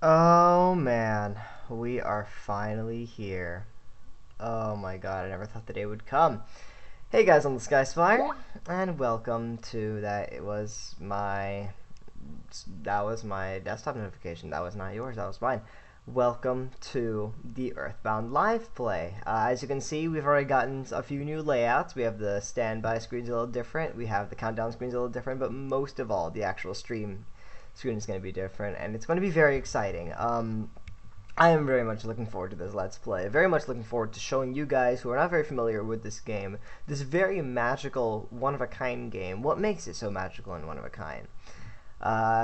Oh man, we are finally here. Oh my god, I never thought the day would come. Hey guys on the SkySpyer, and welcome to that was my desktop notification. That was not yours, that was mine. Welcome to the Earthbound live play. As you can see, we've already gotten a few new layouts. We have the standby screens a little different, we have the countdown screens a little different, but most of all, the actual stream screen is going to be different, and it's going to be very exciting. I am very much looking forward to this Let's Play. Very much looking forward to showing you guys who are not very familiar with this game, this very magical, one-of-a-kind game. What makes it so magical and one-of-a-kind?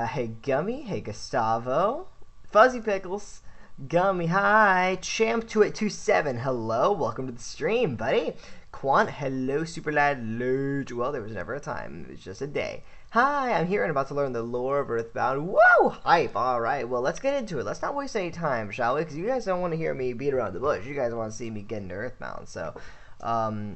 Hey Gummy, hey Gustavo, Fuzzy Pickles, Gummy, hi, Champ2827, hello, welcome to the stream, buddy. Quant, hello, Super Lad, Lurge. Well, there was never a time, it was just a day. Hi, I'm here and about to learn the lore of Earthbound. Whoa! Hype! Alright, well, let's get into it. Let's not waste any time, shall we? Because you guys don't want to hear me beat around the bush. You guys want to see me get into Earthbound. So,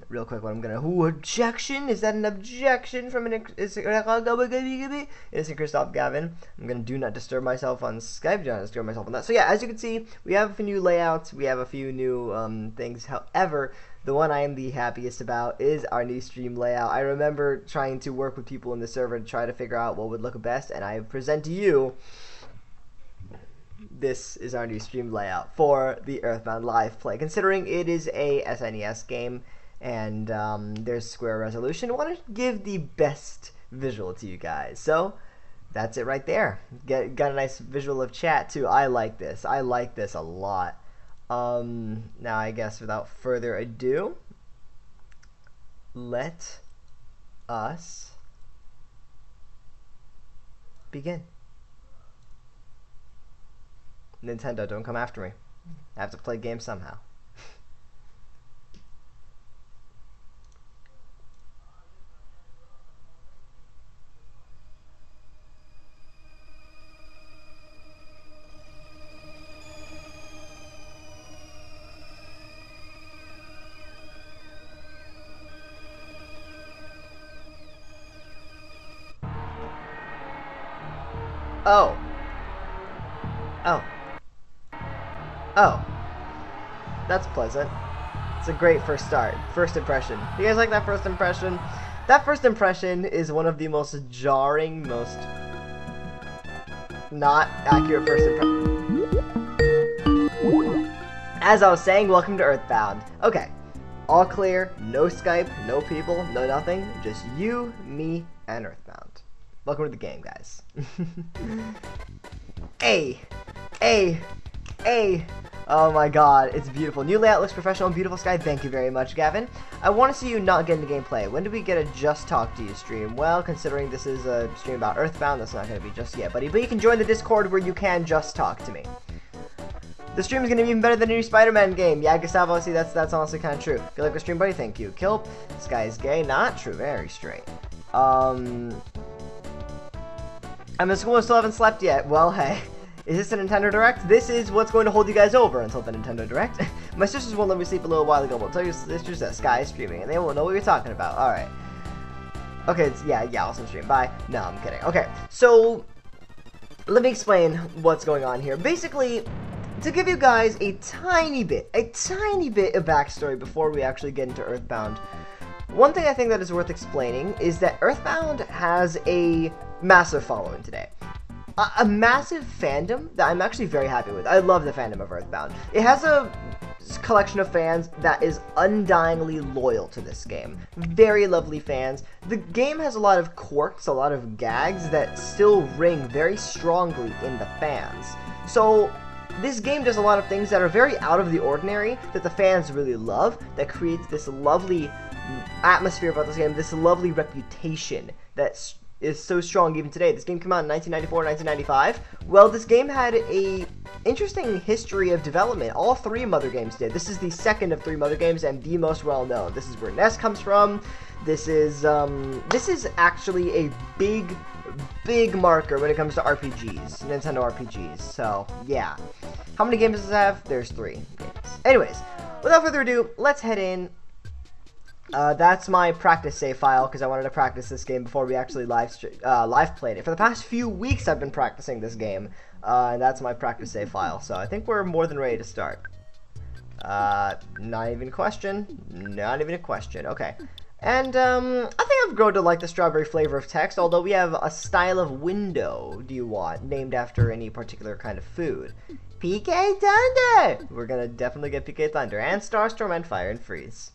real quick, what I'm going to... Ooh, objection? Is that an objection from an... Innocent Christoph Gavin? I'm going to do not disturb myself on Skype. Do not disturb myself on that. So, yeah, as you can see, we have a few new layouts. We have a few new things. However... the one I am the happiest about is our new stream layout. I remember trying to work with people in the server to try to figure out what would look best, and I present to you, this is our new stream layout for the Earthbound live play. Considering it is a SNES game, and there's square resolution, I want to give the best visual to you guys. So, that's it right there. Got a nice visual of chat, too. I like this. I like this a lot. Now I guess without further ado, let us begin. Nintendo, don't come after me. I have to play games somehow. Oh. Oh. Oh. That's pleasant. It's a great first start. First impression. You guys like that first impression? That first impression is one of the most jarring, most not accurate first impression. As I was saying, welcome to Earthbound. Okay. All clear, no Skype, no people, no nothing. Just you, me, and Earthbound. Welcome to the game, guys. Hey! Oh my god, it's beautiful. New layout looks professional and beautiful sky. Thank you very much, Gavin. I want to see you not get into gameplay. When do we get a Just Talk to You stream? Well, considering this is a stream about Earthbound, that's not going to be just yet, buddy. But you can join the Discord where you can just talk to me. The stream is going to be even better than the new Spider-Man game. Yeah, Gustavo, see, that's honestly kind of true. If you like the stream, buddy, thank you. Kill. This guy is gay. Not true. Very straight. I'm in school and still haven't slept yet. Well, hey. Is this a Nintendo Direct? This is what's going to hold you guys over until the Nintendo Direct. My sisters won't let me sleep a little while ago. We'll tell your sisters that Sky is streaming, and they won't know what you're talking about. Alright. Okay, yeah, awesome stream. Bye. No, I'm kidding. Okay, so let me explain what's going on here. Basically, to give you guys a tiny bit of backstory before we actually get into Earthbound, one thing I think that is worth explaining is that Earthbound has a massive following today. A massive fandom that I'm actually very happy with. I love the fandom of Earthbound. It has a collection of fans that is undyingly loyal to this game. Very lovely fans. The game has a lot of quirks, a lot of gags that still ring very strongly in the fans. So this game does a lot of things that are very out of the ordinary that the fans really love, that creates this lovely atmosphere about this game, this lovely reputation that is so strong even today. This game came out in 1994, 1995. Well, this game had a interesting history of development. All three Mother games did. This is the second of three Mother games and the most well known. This is where Ness comes from. This is actually a big marker when it comes to RPGs, Nintendo RPGs. So yeah, how many games does it have? There's 3 games. Anyways, without further ado, let's head in. That's my practice save file, because I wanted to practice this game before we actually live played it. For the past few weeks, I've been practicing this game. And that's my practice save file. So I think we're more than ready to start. Not even a question. Not even a question. Okay. And, I think I've grown to like the strawberry flavor of text, although we have a style of window do you want, named after any particular kind of food. PK Thunder! We're gonna definitely get PK Thunder, and Starstorm, and Fire and Freeze.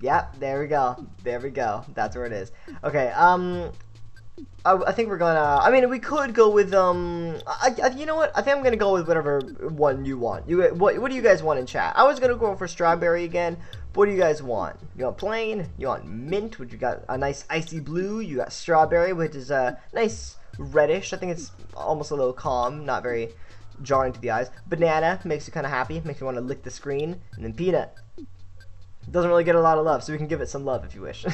Yep, there we go. There we go. That's where it is. Okay, I think we're gonna, I mean, we could go with, you know what? I think I'm gonna go with whatever one you want. What do you guys want in chat? I was gonna go for strawberry again. What do you guys want? You want plain? You want mint, which you got a nice icy blue. You got strawberry, which is a nice reddish. I think it's almost a little calm, not very jarring to the eyes. Banana makes you kind of happy, makes you want to lick the screen. And then peanut doesn't really get a lot of love, so we can give it some love if you wish.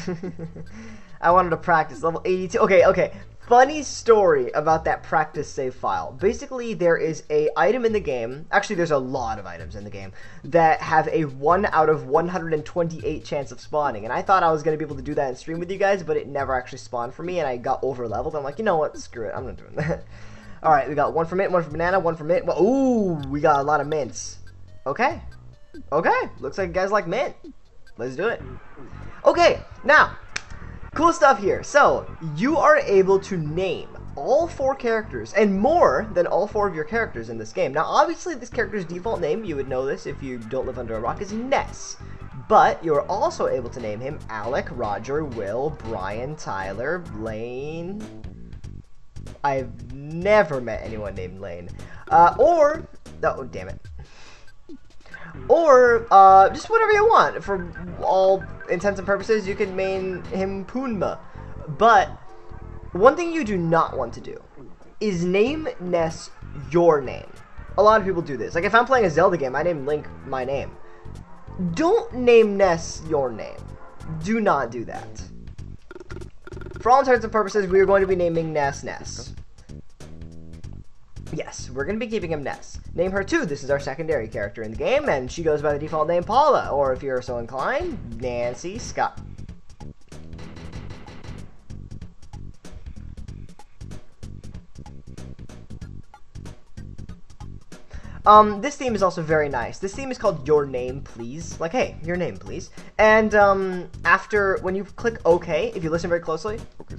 I wanted to practice level 82. Okay. Funny story about that practice save file. Basically, there is a item in the game. Actually, there's a lot of items in the game that have a 1 out of 128 chance of spawning. And I thought I was going to be able to do that in stream with you guys, but it never actually spawned for me, and I got over leveled. I'm like, you know what? Screw it. I'm not doing that. All right, we got 1 for mint, 1 for banana, 1 for mint. Well, ooh, we got a lot of mints. Okay. Looks like you guys like mint. Let's do it. Okay, now, cool stuff here. So, you are able to name all 4 characters, and more than all 4 of your characters in this game. Now, obviously, this character's default name, you would know this if you don't live under a rock, is Ness. But, you're also able to name him Alec, Roger, Will, Brian, Tyler, Lane. I've never met anyone named Lane. Oh, damn it. Or, just whatever you want. For all intents and purposes, you can name him Poonma. But, one thing you do not want to do is name Ness your name. A lot of people do this. Like, if I'm playing a Zelda game, I name Link my name. Don't name Ness your name. Do not do that. For all intents and purposes, we are going to be naming Ness Ness. Yes, we're going to be keeping him Ness. Name her too. This is our secondary character in the game, and she goes by the default name Paula, or if you're so inclined, Nancy Scott. This theme is also very nice. This theme is called Your Name Please. Like, hey, your name please. And, when you click OK, if you listen very closely, okay,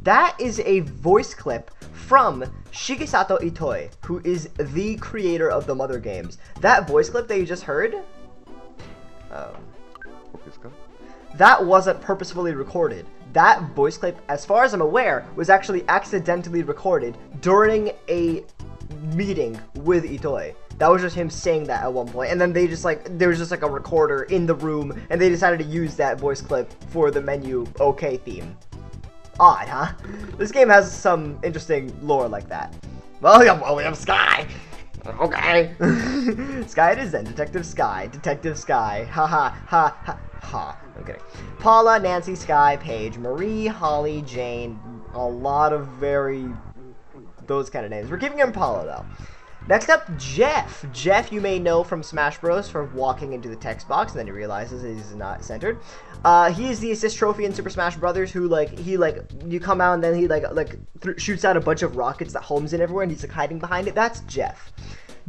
that is a voice clip from Shigesato Itoi, who is the creator of the Mother games. That voice clip that you just heard, that wasn't purposefully recorded. That voice clip, as far as I'm aware, was actually accidentally recorded during a meeting with Itoi. That was just him saying that at one point, and then they just there was just like a recorder in the room, and they decided to use that voice clip for the menu OK theme. Odd, huh? This game has some interesting lore like that. Well, we have Sky. Okay. Sky it is then. Detective Sky. Ha ha. I'm kidding. Paula, Nancy, Sky, Paige, Marie, Holly, Jane. A lot of those kind of names. We're keeping him Paula though. Next up, Jeff. Jeff you may know from Smash Bros. For walking into the text box and then he realizes he's not centered. He is the assist trophy in Super Smash Brothers who you come out and then he shoots out a bunch of rockets that homes in everywhere and he's hiding behind it. That's Jeff.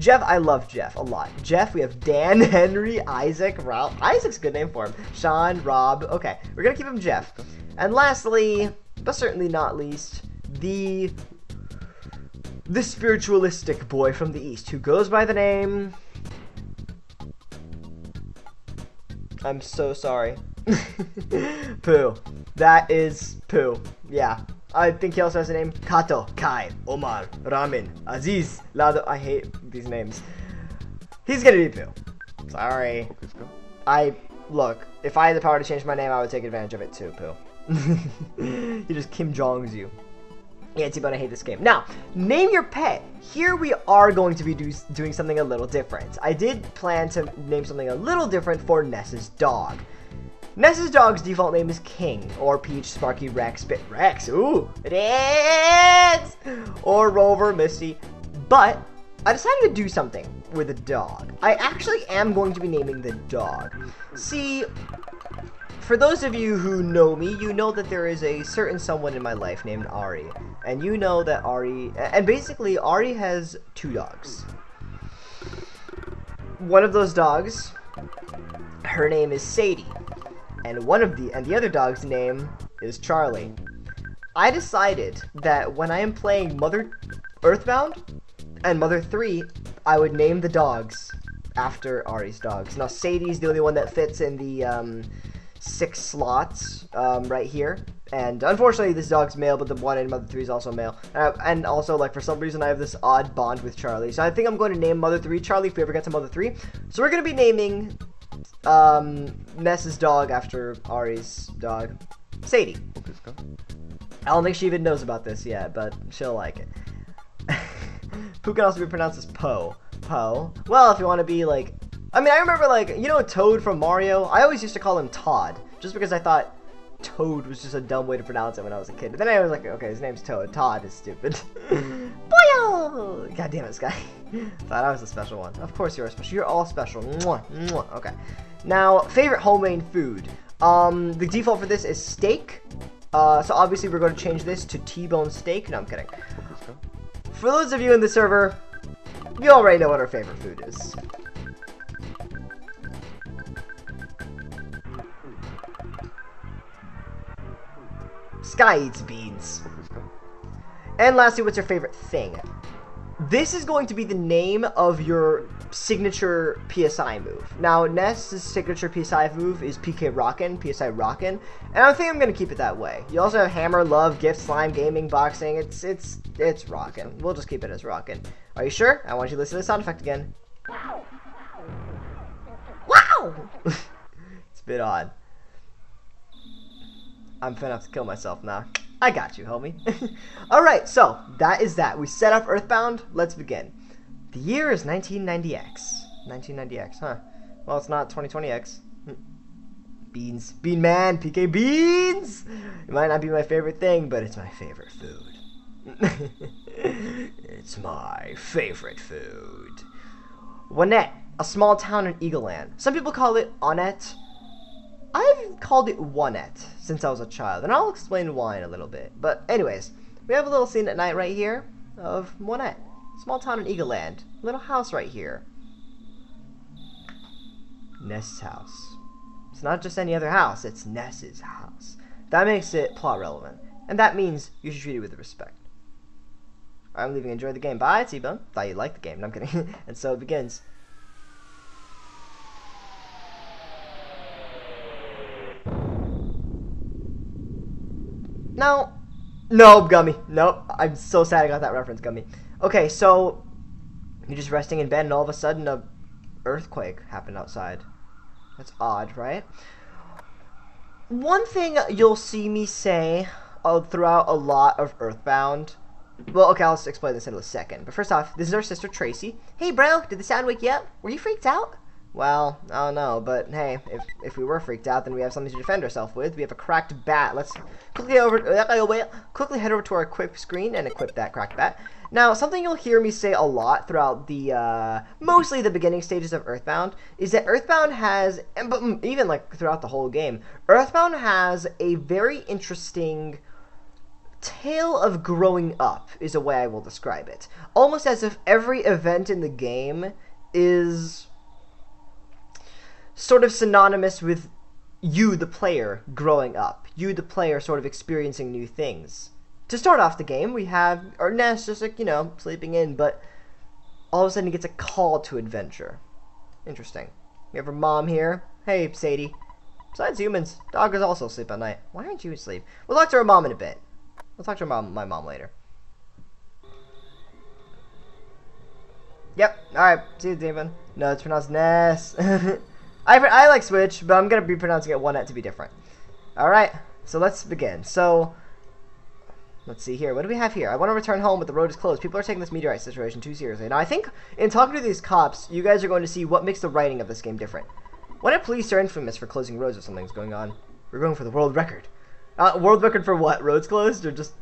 I love Jeff a lot. Jeff, we have Dan, Henry, Isaac, Ralph. Isaac's a good name for him. Sean, Rob. Okay, we're gonna keep him Jeff. And lastly, but certainly not least, the spiritualistic boy from the East who goes by the name... I'm so sorry. Pooh. That is Pooh. Yeah. I think he also has a name. Kato, Kai, Omar, Ramen, Aziz, Lado. I hate these names. He's gonna be Pooh. Sorry. Look, if I had the power to change my name, I would take advantage of it too, Pooh. He just Kim Jongs you. Yeah, it's about I hate this game. Now, name your pet. Here we are going to be doing something a little different. I did plan to name something a little different for Ness's dog. Ness's dog's default name is King, or Peach, Sparky, Rex, Rex, ooh, Rex, or Rover, Misty. But I decided to do something with a dog. I actually am going to be naming the dog. See, for those of you who know me, you know that there is a certain someone in my life named Ari. And you know that Ari... And basically, Ari has 2 dogs. One of those dogs, her name is Sadie. And the other dog's name is Charlie. I decided that when I am playing Earthbound and Mother 3, I would name the dogs after Ari's dogs. Now, Sadie's the only one that fits in the 6 slots right here. And unfortunately, this dog's male, but the one in Mother 3 is also male. And also, like, for some reason, I have this odd bond with Charlie. So I think I'm going to name Mother 3 Charlie if we ever get to Mother 3. So we're going to be naming Ness's dog after Ari's dog, Sadie. I don't think she even knows about this yet, but she'll like it. Pooh can also be pronounced as Poe. Poe. Well, if you want to be like... I mean, I remember, like, you know Toad from Mario? I always used to call him Todd, just because I thought Toad was just a dumb way to pronounce it when I was a kid. But then I was like, okay, his name's Toad. Todd is stupid. Boyo! God damn it, Sky. Thought I was a special one. Of course you're special. You're all special. Mwah, mwah. Okay. Now, favorite homemade food. The default for this is steak. So obviously we're going to change this to T-bone steak. No, I'm kidding. For those of you in the server, you already know what our favorite food is. Sky eats beans. And lastly, what's your favorite thing? This is going to be the name of your signature PSI move. Now, Ness's signature PSI move is PK Rockin', PSI Rockin', and I think I'm gonna keep it that way. You also have Hammer, Love, Gift, Slime, Gaming, Boxing. It's Rockin'. We'll just keep it as Rockin'. Are you sure? I want you to listen to the sound effect again. Wow! It's a bit odd. I'm finna have to kill myself now. I got you, homie. Alright, so, that is that. We set up Earthbound. Let's begin. The year is 1990X. 1990X, huh? Well, it's not 2020X. Beans. Bean Man! PK Beans! It might not be my favorite thing, but it's my favorite food. It's my favorite food. Onett, a small town in Eagleland. Some people call it Onett. I've called it Onett since I was a child, and I'll explain why in a little bit. But anyways, we have a little scene at night right here of Onett. Small town in Eagleland. Little house right here. Ness's house. It's not just any other house, it's Ness's house. That makes it plot relevant. And that means you should treat it with respect. I'm leaving. Enjoy the game. Bye, T-Bone. Thought you liked the game. No, I'm kidding. And so it begins. No, Gummy. Nope. I'm so sad I got that reference, Gummy. Okay, so you're just resting in bed and all of a sudden a earthquake happened outside. That's odd, right? One thing you'll see me say throughout a lot of Earthbound. Well, okay, I'll explain this in a second. But first off, this is our sister Tracy. Hey, bro, did the sound wake you up? Were you freaked out? Well, I don't know, but hey, if we were freaked out, then we have something to defend ourselves with. We have a cracked bat. Let's quickly head over to our equip screen and equip that cracked bat. Now, something you'll hear me say a lot throughout the, mostly the beginning stages of Earthbound, is that Earthbound has, but even like throughout the whole game, Earthbound has a very interesting tale of growing up, is a way I will describe it. Almost as if every event in the game is sort of synonymous with you, the player, growing up. You, the player, sort of experiencing new things. To start off the game, we have our Ness just like, you know, sleeping in, but all of a sudden he gets a call to adventure. Interesting. We have our mom here. Hey, Sadie. Besides humans, dogs also sleep at night. Why aren't you asleep? We'll talk to our mom in a bit. We'll talk to my mom later. Yep. Alright. See you, Demon. No, it's pronounced Ness. I like Switch, but I'm going to be pronouncing it Onett to be different. Alright, so let's begin. So, let's see here. What do we have here? I want to return home, but the road is closed. People are taking this meteorite situation too seriously. Now, I think in talking to these cops, you guys are going to see what makes the writing of this game different. Onett police are infamous for closing roads if something's going on. We're going for the world record. World record for what? Roads closed? Or just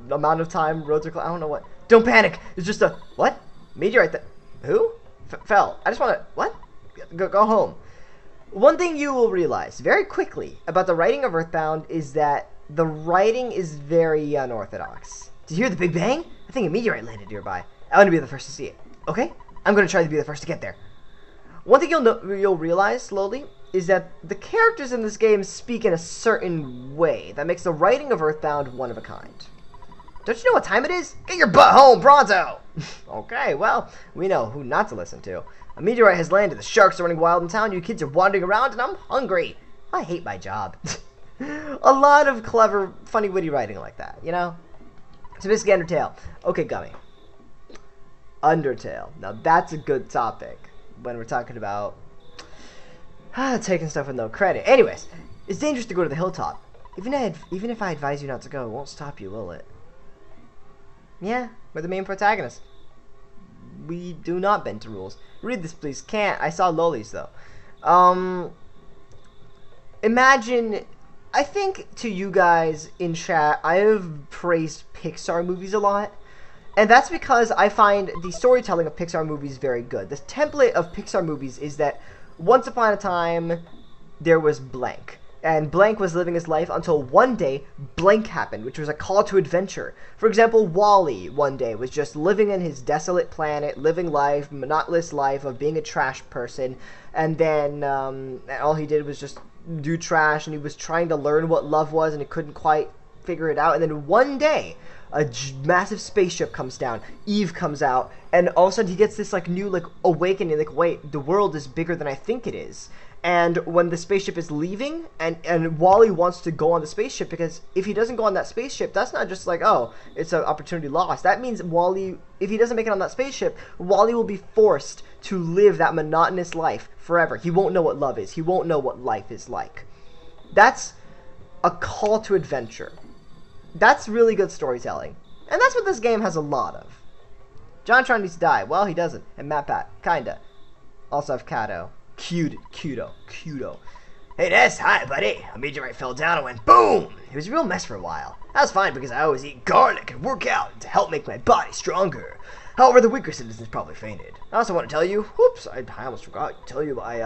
the amount of time roads are closed? I don't know what. Don't panic! It's just a... What? Meteorite that... Who? Fell. I just want to... What? Go home. One thing you will realize very quickly about the writing of Earthbound is that the writing is very unorthodox. Did you hear the Big Bang? I think a meteorite landed nearby. I want to be the first to see it. Okay? I'm going to try to be the first to get there. One thing you'll realize slowly is that the characters in this game speak in a certain way that makes the writing of Earthbound one of a kind. Don't you know what time it is? Get your butt home, pronto! Okay, well, we know who not to listen to. A meteorite has landed, the sharks are running wild in town, you kids are wandering around, and I'm hungry. I hate my job. A lot of clever, funny, witty writing like that, you know? So basically Undertale. Okay, Gummy. Undertale. Now that's a good topic when we're talking about taking stuff with no credit. Anyways, it's dangerous to go to the hilltop. Even if I advise you not to go, it won't stop you, will it? Yeah, we're the main protagonist. We do not bend to rules. Read this, please. Can't. I saw lolis, though. Imagine... I think to you guys in chat, I have praised Pixar movies a lot. And that's because I find the storytelling of Pixar movies very good. The template of Pixar movies is that once upon a time, there was blank. And blank was living his life until one day, blank happened, which was a call to adventure. For example, WALL-E one day was just living in his desolate planet, living life, monotonous life of being a trash person. And then all he did was just do trash, and he was trying to learn what love was, and he couldn't quite figure it out. And then one day, a massive spaceship comes down, Eve comes out, and all of a sudden he gets this like new like awakening, like wait, the world is bigger than I think it is. And when the spaceship is leaving, and WALL-E wants to go on the spaceship, because if he doesn't go on that spaceship, that's not just like, oh, it's an opportunity lost. That means WALL-E, if he doesn't make it on that spaceship, WALL-E will be forced to live that monotonous life forever. He won't know what love is. He won't know what life is like. That's a call to adventure. That's really good storytelling. And that's what this game has a lot of. JonTron needs to die. Well, he doesn't. And MatPat, kinda. Also have Kato. Cudo. Hey, Ness, hi, buddy. A meteorite fell down and went boom! It was a real mess for a while. That was fine because I always eat garlic and work out to help make my body stronger. However, the weaker citizens probably fainted. I also want to tell you, whoops, I almost forgot to tell you, by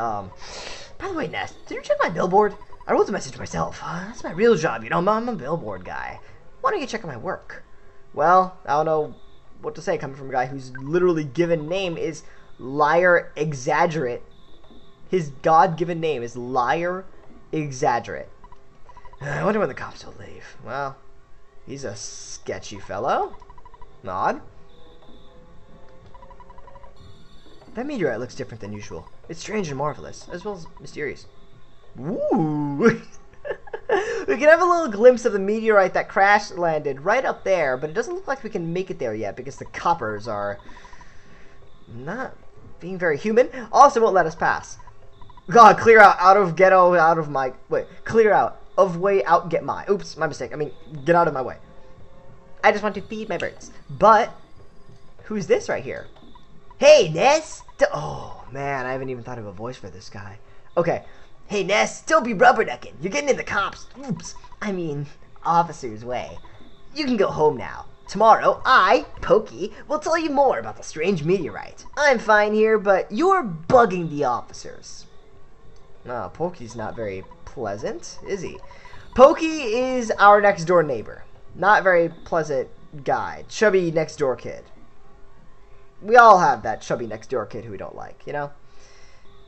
the way, Ness, did you check my billboard? I wrote the message to myself. That's my real job, you know, I'm a billboard guy. Why don't you check out my work? Well, I don't know what to say coming from a guy whose literally given name is Liar Exaggerate. His God-given name is Liar Exaggerate. I wonder when the cops will leave. Well, he's a sketchy fellow. Odd. That meteorite looks different than usual. It's strange and marvelous, as well as mysterious. Ooh! We can have a little glimpse of the meteorite that crash landed right up there, but it doesn't look like we can make it there yet because the coppers are not being very human. Also won't let us pass. God, clear out of ghetto, out of my... Wait, clear out of way out, get my... Oops, my mistake. I mean, get out of my way. I just want to feed my birds. But, who's this right here? Hey, Ness! Oh, man, I haven't even thought of a voice for this guy. Okay. Hey, Ness, don't be rubberducking. You're getting in the cops. Oops. I mean, officer's way. You can go home now. Tomorrow, I, Pokey, will tell you more about the strange meteorite. I'm fine here, but you're bugging the officers. No, Pokey's not very pleasant, is he? Pokey is our next door neighbor. Not very pleasant guy. Chubby next door kid. We all have that chubby next door kid who we don't like, you know?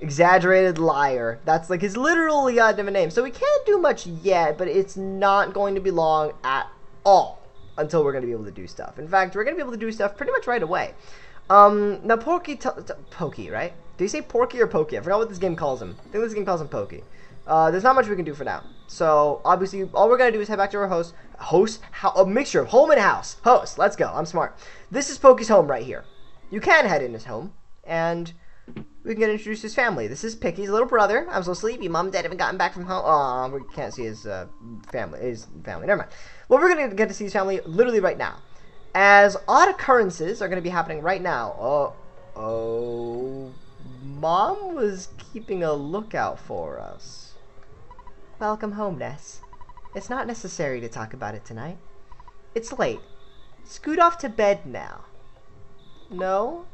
Exaggerated liar. That's like his literal goddamn name. So we can't do much yet, but it's not going to be long at all until we're going to be able to do stuff. In fact, we're going to be able to do stuff pretty much right away. Now Pokey, right? Do you say Porky or Pokey? I forgot what this game calls him. I think this game calls him Pokey. There's not much we can do for now. So, obviously, all we're going to do is head back to our a mixture of home and house. Host, let's go. I'm smart. This is Pokey's home right here. You can head in his home, and we can get introduced to his family. This is Picky's little brother. I'm so sleepy. Mom and Dad haven't gotten back from home. Aw, we can't see his family. Never mind. Well, we're going to get to see his family literally right now. As odd occurrences are going to be happening right now. Oh, Mom was keeping a lookout for us. Welcome home, Ness. It's not necessary to talk about it tonight. It's late. Scoot off to bed now. No?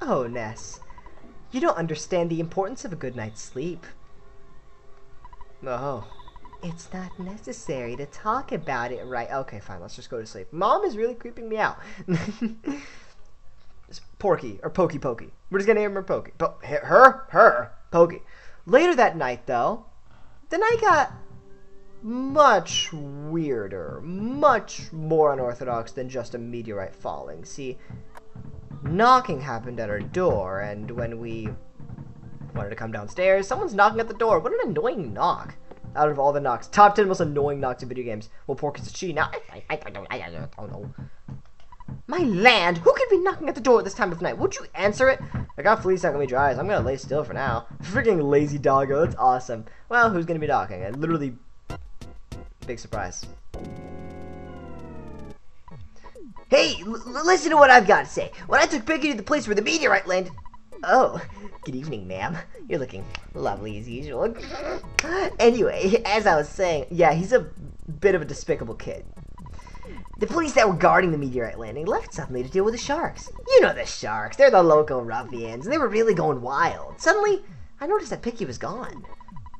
Oh, Ness. You don't understand the importance of a good night's sleep. Oh. It's not necessary to talk about it, right? Okay, fine, let's just go to sleep. Mom is really creeping me out. It's Porky, or Pokey. We're just gonna name her Pokey. Her, Pokey. Later that night, though, the night got much weirder, much more unorthodox than just a meteorite falling. See, knocking happened at our door, and when we wanted to come downstairs, someone's knocking at the door. What an annoying knock. Out of all the knocks. Top 10 most annoying knocks in video games. Well, Porky's a she now. I don't know. My land! Who could be knocking at the door at this time of night? Would you answer it? I got fleas stuck on me dry, so I'm gonna lay still for now. Freaking lazy doggo, that's awesome. Well, who's gonna be knocking? I literally... Big surprise. Hey, listen to what I've got to say. When I took Piggy to the place where the meteorite landed... Oh, good evening, ma'am. You're looking lovely as usual. Anyway, as I was saying, yeah, he's a bit of a despicable kid. The police that were guarding the meteorite landing left suddenly to deal with the sharks. You know the sharks. They're the local ruffians, and they were really going wild. Suddenly, I noticed that Picky was gone.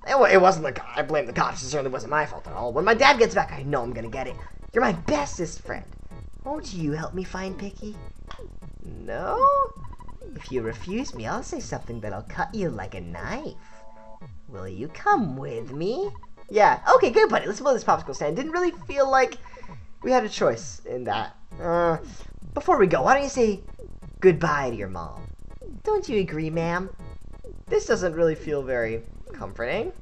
It wasn't the I blame the cops. It certainly wasn't my fault at all. When my dad gets back, I know I'm gonna get it. You're my bestest friend. Won't you help me find Picky? No? If you refuse me, I'll say something that'll cut you like a knife. Will you come with me? Yeah, okay, good buddy. Let's blow this popsicle stand. Didn't really feel like we had a choice in that. Before we go, why don't you say goodbye to your mom? Don't you agree, ma'am? This doesn't really feel very comforting.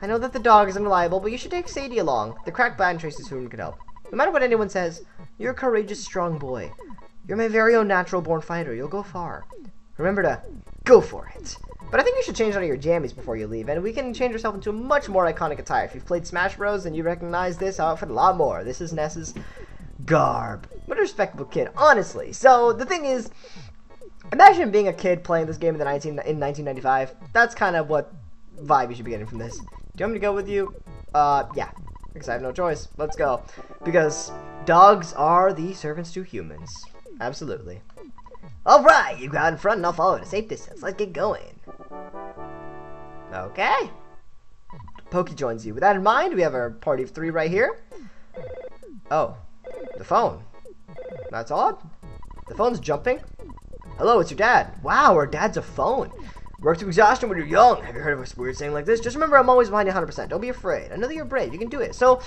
I know that the dog is unreliable, but you should take Sadie along. The cracked band traces whom could help. No matter what anyone says, you're a courageous, strong boy. You're my very own natural-born fighter. You'll go far. Remember to go for it. But I think you should change out of your jammies before you leave, and we can change yourself into a much more iconic attire. If you've played Smash Bros, then you recognize this outfit a lot more. This is Ness's garb. What a respectable kid, honestly. So, the thing is, imagine being a kid playing this game in 1995. That's kind of what vibe you should be getting from this. Do you want me to go with you? Yeah. Because I have no choice. Let's go. Because dogs are the servants to humans. Absolutely. Alright, you go out in front and I'll follow at a safe distance. Let's get going. Okay. Pokey joins you. With that in mind, we have our party of 3 right here. Oh. The phone. That's odd. The phone's jumping. Hello, it's your dad. Wow, our dad's a phone. Work to exhaustion when you're young. Have you heard of a weird saying like this? Just remember, I'm always behind you 100%. Don't be afraid. I know that you're brave. You can do it. So,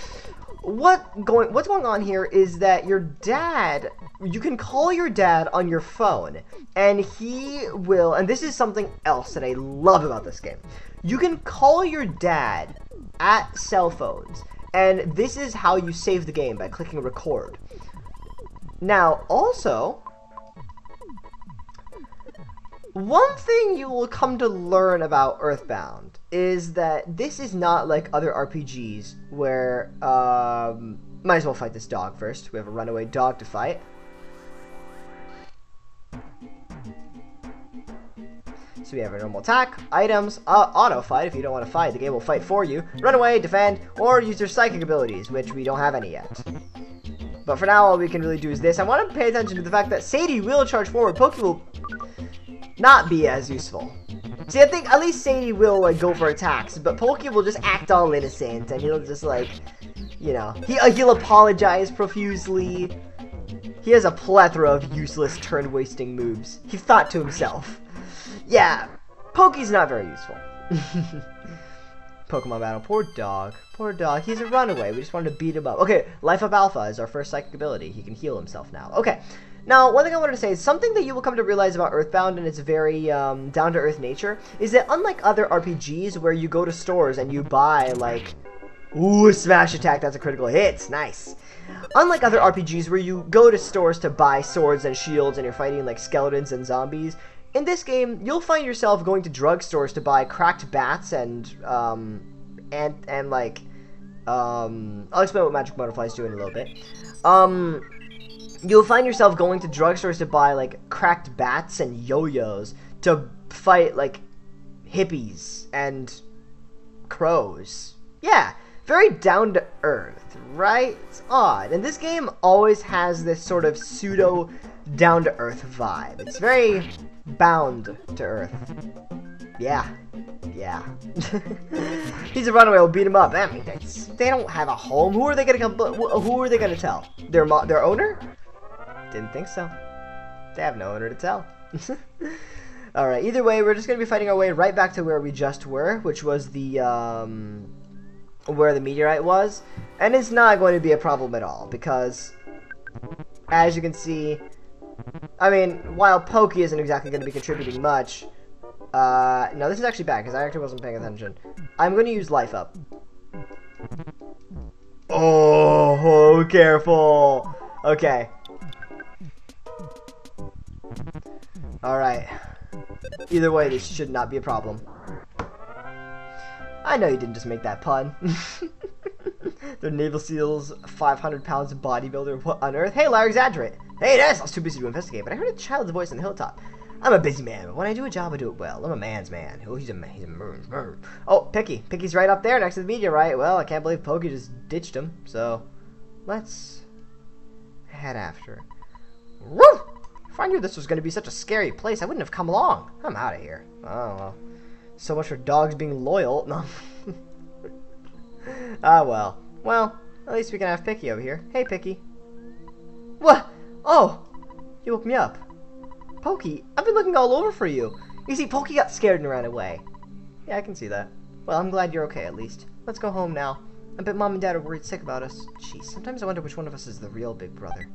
what's going on here is that your dad, you can call your dad on your phone, and he will, and this is something else that I love about this game. You can call your dad at cell phones, and this is how you save the game, by clicking record. Now, also, one thing you will come to learn about Earthbound is that this is not like other RPGs where, might as well fight this dog first. We have a runaway dog to fight. So we have a normal attack, items, auto fight. If you don't want to fight, the game will fight for you. Run away, defend, or use your psychic abilities, which we don't have any yet. But for now, all we can really do is this. I want to pay attention to the fact that Sadie will charge forward. Pokey will not be as useful. See, I think at least Sadie will like go for attacks, but Pokey will just act all innocent, and he'll just like, you know, he'll apologize profusely. He has a plethora of useless turn-wasting moves. He thought to himself, yeah, Pokey's not very useful. Pokemon battle. Poor dog. Poor dog. He's a runaway. We just wanted to beat him up. Okay, Life Up Alpha is our first psychic ability. He can heal himself now. Okay. Now, one thing I wanted to say is something that you will come to realize about Earthbound and its very down-to-earth nature is that unlike other RPGs where you go to stores and you buy, like, ooh, a smash attack, that's a critical hit. Nice. Unlike other RPGs where you go to stores to buy swords and shields and you're fighting, like, skeletons and zombies, in this game, you'll find yourself going to drugstores to buy cracked bats and like, I'll explain what magic butterflies do in a little bit. You'll find yourself going to drugstores to buy, like, cracked bats and yo-yos to fight, like, hippies and crows. Yeah, very down-to-earth, right? It's odd. And this game always has this sort of pseudo down-to-earth vibe. It's very bound to Earth. Yeah. Yeah. He's a runaway. We'll beat him up. I mean, they don't have a home. Who are they gonna come? Who are they gonna tell? Their owner? Didn't think so. They have no owner to tell. All right. Either way, we're just gonna be fighting our way right back to where we just were, which was the where the meteorite was, and it's not going to be a problem at all because, as you can see, I mean, while Pokey isn't exactly going to be contributing much. No, this is actually bad, because I actually wasn't paying attention. I'm going to use Life Up. Oh, careful. Okay. Alright. Either way, this should not be a problem. I know you didn't just make that pun. The Naval SEAL's 500 pounds of bodybuilder. What on earth? Hey, Larry, exaggerate. Hey, Ness! I was too busy to investigate, but I heard a child's voice on the hilltop. I'm a busy man, but when I do a job, I do it well. I'm a man's man. Oh, he's a man. Oh, Picky. Picky's right up there next to the meteorite. Well, I can't believe Pokey just ditched him. So, let's head after it. Woo! If I knew this was going to be such a scary place, I wouldn't have come along. I'm out of here. Oh, well. So much for dogs being loyal. No. Ah, well. Well, at least we can have Picky over here. Hey, Picky. What? Oh! You woke me up. Pokey, I've been looking all over for you. You see, Pokey got scared and ran away. Yeah, I can see that. Well, I'm glad you're okay, at least. Let's go home now. I bet Mom and Dad are worried sick about us. Jeez, sometimes I wonder which one of us is the real big brother.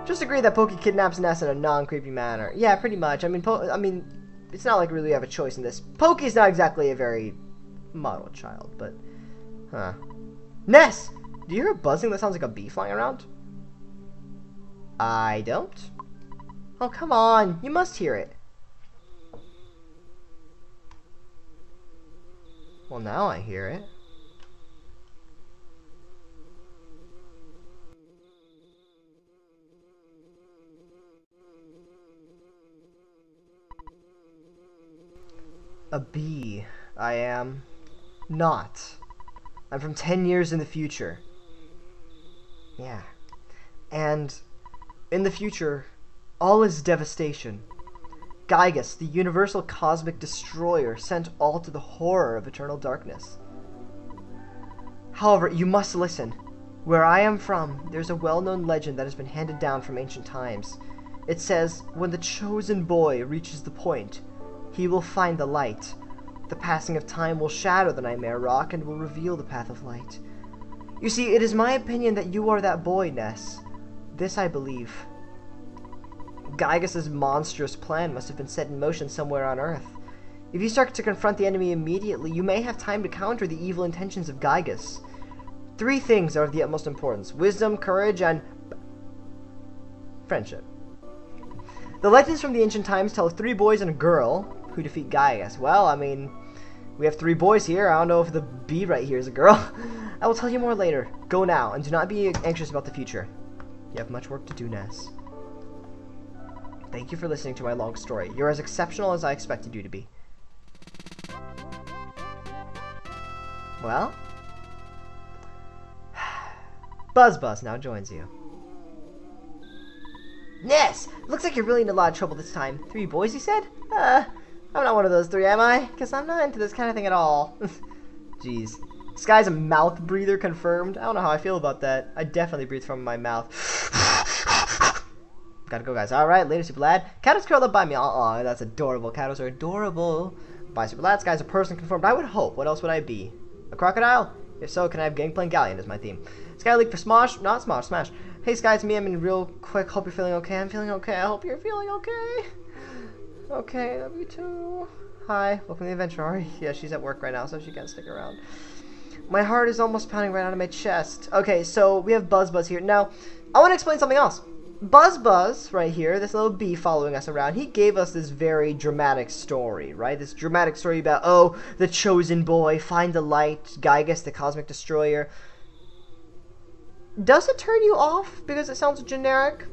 Just agree that Pokey kidnaps Ness in a non-creepy manner. Yeah, pretty much. I mean, it's not like we really have a choice in this. Pokey's not exactly a very model child, but... Huh. Ness! Do you hear a buzzing that sounds like a bee flying around? I don't. Oh, come on. You must hear it. Well, now I hear it. A bee. I am not. I'm from 10 years in the future. Yeah. And in the future, all is devastation. Gygus, the universal cosmic destroyer, sent all to the horror of eternal darkness. However, you must listen. Where I am from, there's a well-known legend that has been handed down from ancient times. It says, when the chosen boy reaches the point, he will find the light. The passing of time will shatter the Nightmare Rock and will reveal the path of light. You see, it is my opinion that you are that boy, Ness. This I believe. Gygus' monstrous plan must have been set in motion somewhere on Earth. If you start to confront the enemy immediately, you may have time to counter the evil intentions of Gygus. 3 things are of the utmost importance: wisdom, courage, and friendship. The legends from the ancient times tell of 3 boys and a girl who defeat Gygus. Well, I mean, we have 3 boys here. I don't know if the bee right here is a girl. I will tell you more later. Go now, and do not be anxious about the future. You have much work to do, Ness. Thank you for listening to my long story. You're as exceptional as I expected you to be. Well, Buzz now joins you. Ness! Looks like you're really in a lot of trouble this time. 3 boys, you said? I'm not one of those 3, am I? Because I'm not into this kind of thing at all. Jeez. This guy's a mouth breather confirmed. I don't know how I feel about that. I definitely breathe from my mouth. Gotta go, guys. Alright, later, Super Lad. Cattle's curled up by me. That's adorable. Cattles are adorable. Bye, Super Lad. This guy's a person confirmed. I would hope. What else would I be? A crocodile? If so, can I have Gangplank Galleon as my theme? Sky Leak for Smosh? Not Smosh, Smash. Hey, Sky, it's me. I'm in real quick. Hope you're feeling okay. I'm feeling okay. I hope you're feeling okay. Okay, me too. Hi. Welcome to the adventure, Ari. Yeah, she's at work right now, so she can't stick around. My heart is almost pounding right out of my chest. Okay, so we have Buzz here. Now, I want to explain something else. Buzz right here, this little bee following us around, he gave us this very dramatic story, right? This dramatic story about, oh, the chosen boy, find the light, Gygus, the cosmic destroyer. Does it turn you off because it sounds generic?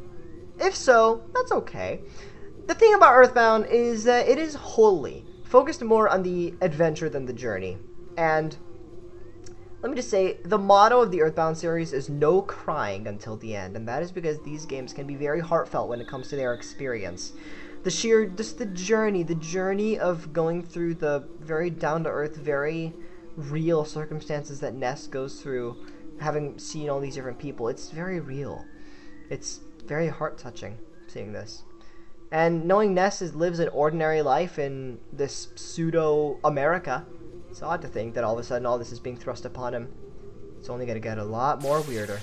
If so, that's okay. The thing about Earthbound is that it is wholly focused more on the adventure than the journey. And let me just say, the motto of the Earthbound series is no crying until the end, and that is because these games can be very heartfelt when it comes to their experience. just the journey of going through the very down-to-earth, very real circumstances that Ness goes through, having seen all these different people. It's very real. It's very heart-touching seeing this. And knowing Ness lives an ordinary life in this pseudo-America, it's odd to think that all of a sudden all this is being thrust upon him. It's only going to get a lot more weirder.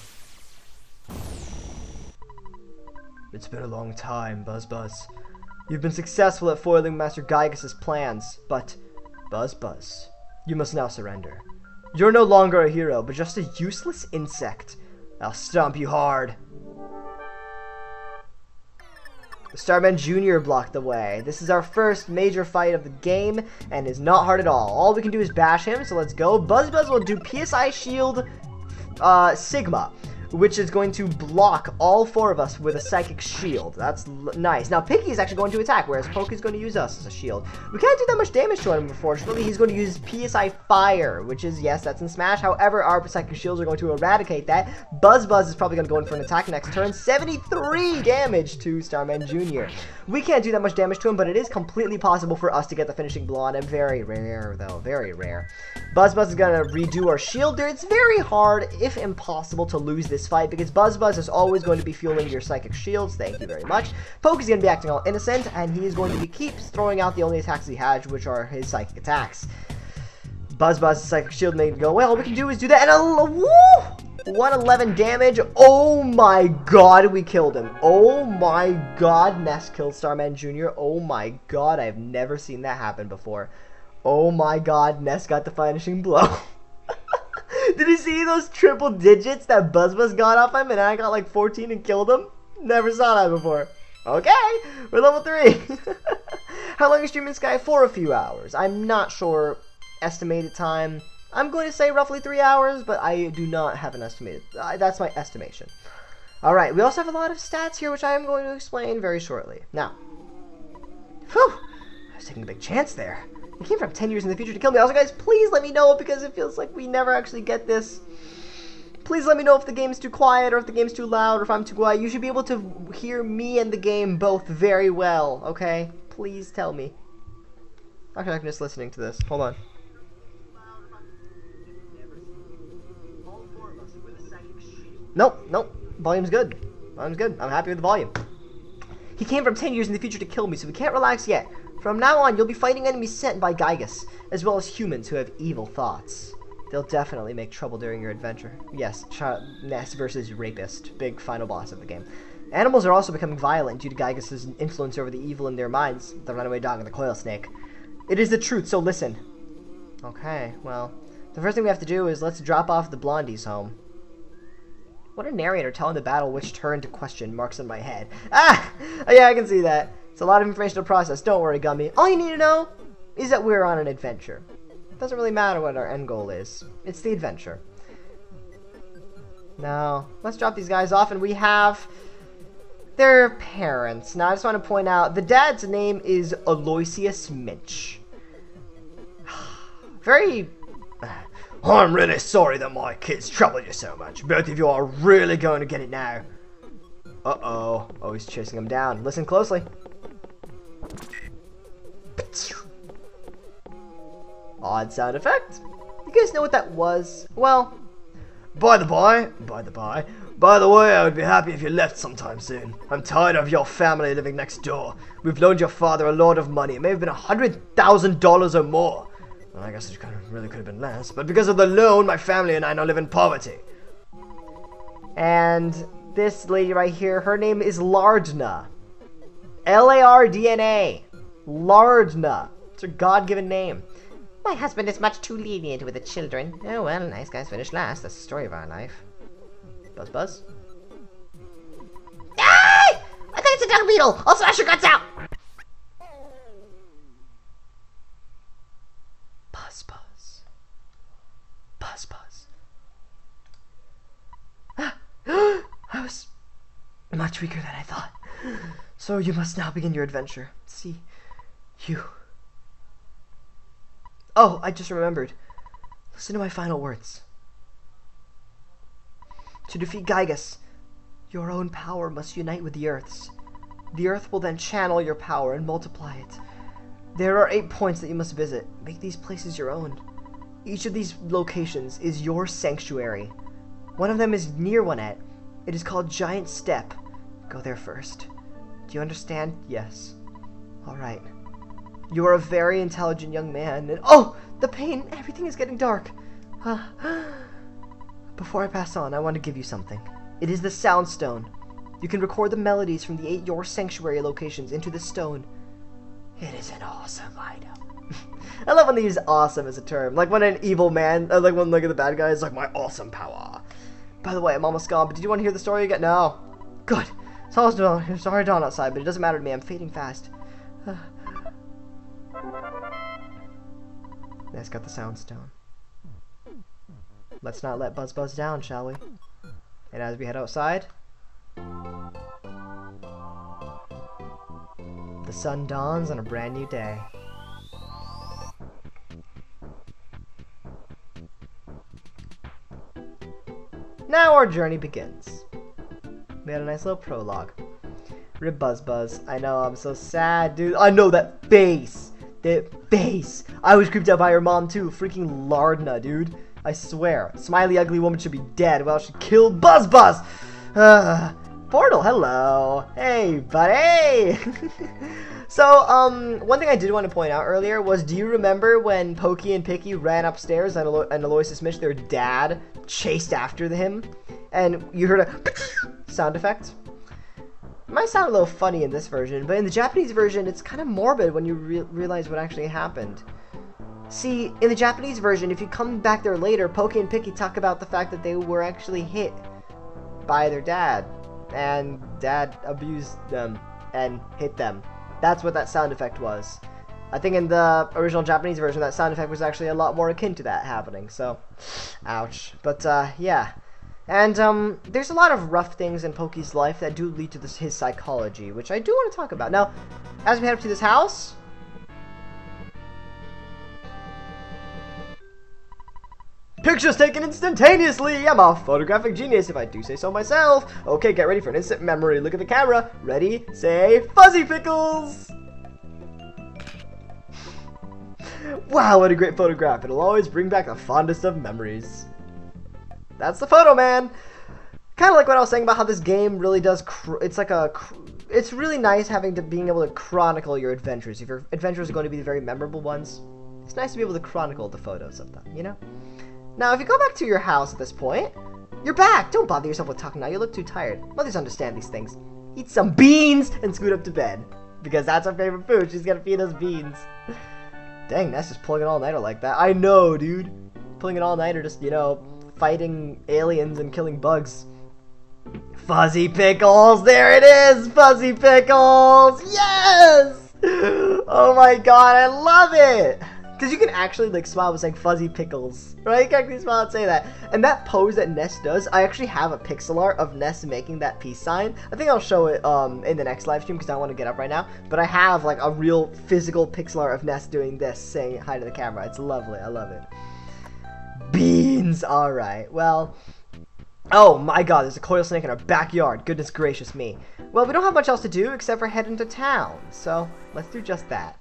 It's been a long time, Buzz. You've been successful at foiling Master Gygas's plans, but, Buzz, you must now surrender. You're no longer a hero, but just a useless insect. I'll stomp you hard. Starman Jr. blocked the way. This is our first major fight of the game, and is not hard at all. All we can do is bash him, so let's go. Buzz will do PSI Shield Sigma, which is going to block all 4 of us with a Psychic Shield. That's nice. Now, Piggy is actually going to attack, whereas Poke is going to use us as a shield. We can't do that much damage to him, unfortunately. He's going to use PSI Fire, which is, yes, that's in Smash. However, our Psychic Shields are going to eradicate that. Buzz is probably going to go in for an attack next turn. 73 damage to Starman Jr. We can't do that much damage to him, but it is completely possible for us to get the finishing blow on him. Very rare, though. Very rare. Buzz is going to redo our shield there. It's very hard, if impossible, to lose this fight, because Buzz is always going to be fueling your Psychic Shields. Thank you very much. Poke is going to be acting all innocent, and he is going to keep throwing out the only attacks he has, which are his Psychic attacks. Buzz's Psychic Shield made it go away. All we can do is do that, and woo! 111 damage. Oh my god, we killed him. Oh my god, Ness killed Starman Jr. Oh my god, I've never seen that happen before. Oh my god, Ness got the finishing blow. Did you see those triple digits that Buzz got off him and I got like 14 and killed him? Never saw that before. Okay, we're level 3. How long is streaming Sky? For a few hours. I'm not sure estimated time. I'm going to say roughly 3 hours, but I do not have an estimated. That's my estimation. Alright, we also have a lot of stats here, which I am going to explain very shortly. Now, whew, I was taking a big chance there. He came from 10 years in the future to kill me. Also, guys, please let me know, because it feels like we never actually get this. Please let me know if the game's too quiet, or if the game's too loud, or if I'm too quiet. You should be able to hear me and the game both very well, okay? Please tell me. Actually, I'm just listening to this. Hold on. Nope. Volume's good. I'm happy with the volume. He came from 10 years in the future to kill me, so we can't relax yet. From now on, you'll be fighting enemies sent by Gygas, as well as humans who have evil thoughts. They'll definitely make trouble during your adventure. Yes, Ness versus Rapist, big final boss of the game. Animals are also becoming violent due to Gygas' influence over the evil in their minds, the runaway dog and the coil snake. It is the truth, so listen. Okay, well, the first thing we have to do is let's drop off the blondies home. What a narrator telling the battle which turn to question marks in my head. Ah! Yeah, I can see that. It's a lot of information to process. Don't worry, Gummy. All you need to know is that we're on an adventure. It doesn't really matter what our end goal is. It's the adventure. Now, let's drop these guys off, and we have their parents. Now, I just want to point out, the dad's name is Aloysius Minch. Very... I'm really sorry that my kids troubled you so much. Both of you are really going to get it now. Uh-oh. Oh, he's chasing him down. Listen closely. Odd sound effect. You guys know what that was? Well, by the way, I would be happy if you left sometime soon. I'm tired of your family living next door. We've loaned your father a lot of money. It may have been $100,000 or more. Well, I guess it really could have been less. But because of the loan, my family and I now live in poverty. And this lady right here, her name is Lardna. Lardna. Lardna. It's her God-given name. My husband is much too lenient with the children. Oh well, nice guys finish last. That's the story of our life. Buzz? Ah! I think it's a dung beetle! I'll smash your guts out! Buzz. I was much weaker than I thought. So you must now begin your adventure. See, you... Oh, I just remembered. Listen to my final words. To defeat Gygas, your own power must unite with the Earth's. The Earth will then channel your power and multiply it. There are 8 points that you must visit. Make these places your own. Each of these locations is your sanctuary. One of them is near Onett. It is called Giant Step. Go there first. Do you understand? Yes. Alright. You are a very intelligent young man, and oh! The pain! Everything is getting dark. Before I pass on, I want to give you something. It is the Sound Stone. You can record the melodies from the 8 Your Sanctuary locations into the stone. It is an awesome item. I love when they use awesome as a term. Like when an evil man, like when the bad guy is like, my awesome power. By the way, I'm almost gone, but did you want to hear the story again? No. Good. It's almost already dawn outside, but it doesn't matter to me. I'm fading fast. Ness got the Sound Stone. Let's not let Buzz down, shall we? And as we head outside, the sun dawns on a brand new day. Now our journey begins. We had a nice little prologue. Rip Buzz. I know, I'm so sad, dude. I know that face! That face! I was creeped out by her mom too. Freaking Lardna, dude. I swear. Smiley ugly woman should be dead. Well, she killed Buzz! Portal, hello. Hey, buddy! So, one thing I did want to point out earlier was, do you remember when Pokey and Picky ran upstairs and Aloysius Mitch, their dad, chased after him? And you heard a sound effect? It might sound a little funny in this version, but in the Japanese version, it's kind of morbid when you realize what actually happened. See, in the Japanese version, if you come back there later, Pokey and Picky talk about the fact that they were actually hit by their dad, and dad abused them and hit them. That's what that sound effect was. I think in the original Japanese version, that sound effect was actually a lot more akin to that happening, so, ouch. But, yeah. And, there's a lot of rough things in Pokey's life that do lead to his psychology, which I do want to talk about. Now, as we head up to this house, pictures taken instantaneously! I'm a photographic genius, if I do say so myself. Okay, get ready for an instant memory. Look at the camera. Ready, say, Fuzzy Pickles! Wow, what a great photograph. It'll always bring back the fondest of memories. That's the photo, man. Kind of like what I was saying about how this game really does. It's really nice being able to chronicle your adventures. If your adventures are going to be the very memorable ones, it's nice to be able to chronicle the photos of them, you know? Now, if you go back to your house at this point, you're back. Don't bother yourself with talking now. You look too tired. Mothers understand these things. Eat some beans and scoot up to bed. Because that's our favorite food. She's gonna feed us beans. Dang, Ness is pulling an all-nighter like that. I know, dude. Pulling an all-nighter just, you know, fighting aliens and killing bugs. Fuzzy Pickles! There it is! Fuzzy Pickles! Yes! Oh my god, I love it! Because you can actually, like, smile with saying Fuzzy Pickles. Right? You can actually smile and say that. And that pose that Ness does, I actually have a pixel art of Ness making that peace sign. I think I'll show it in the next live stream because I don't want to get up right now. But I have, like, a real physical pixel art of Ness doing this, saying hi to the camera. It's lovely. I love it. Beans! Alright, well... Oh my god, there's a coil snake in our backyard. Goodness gracious me. Well, we don't have much else to do except for head into town. So, let's do just that.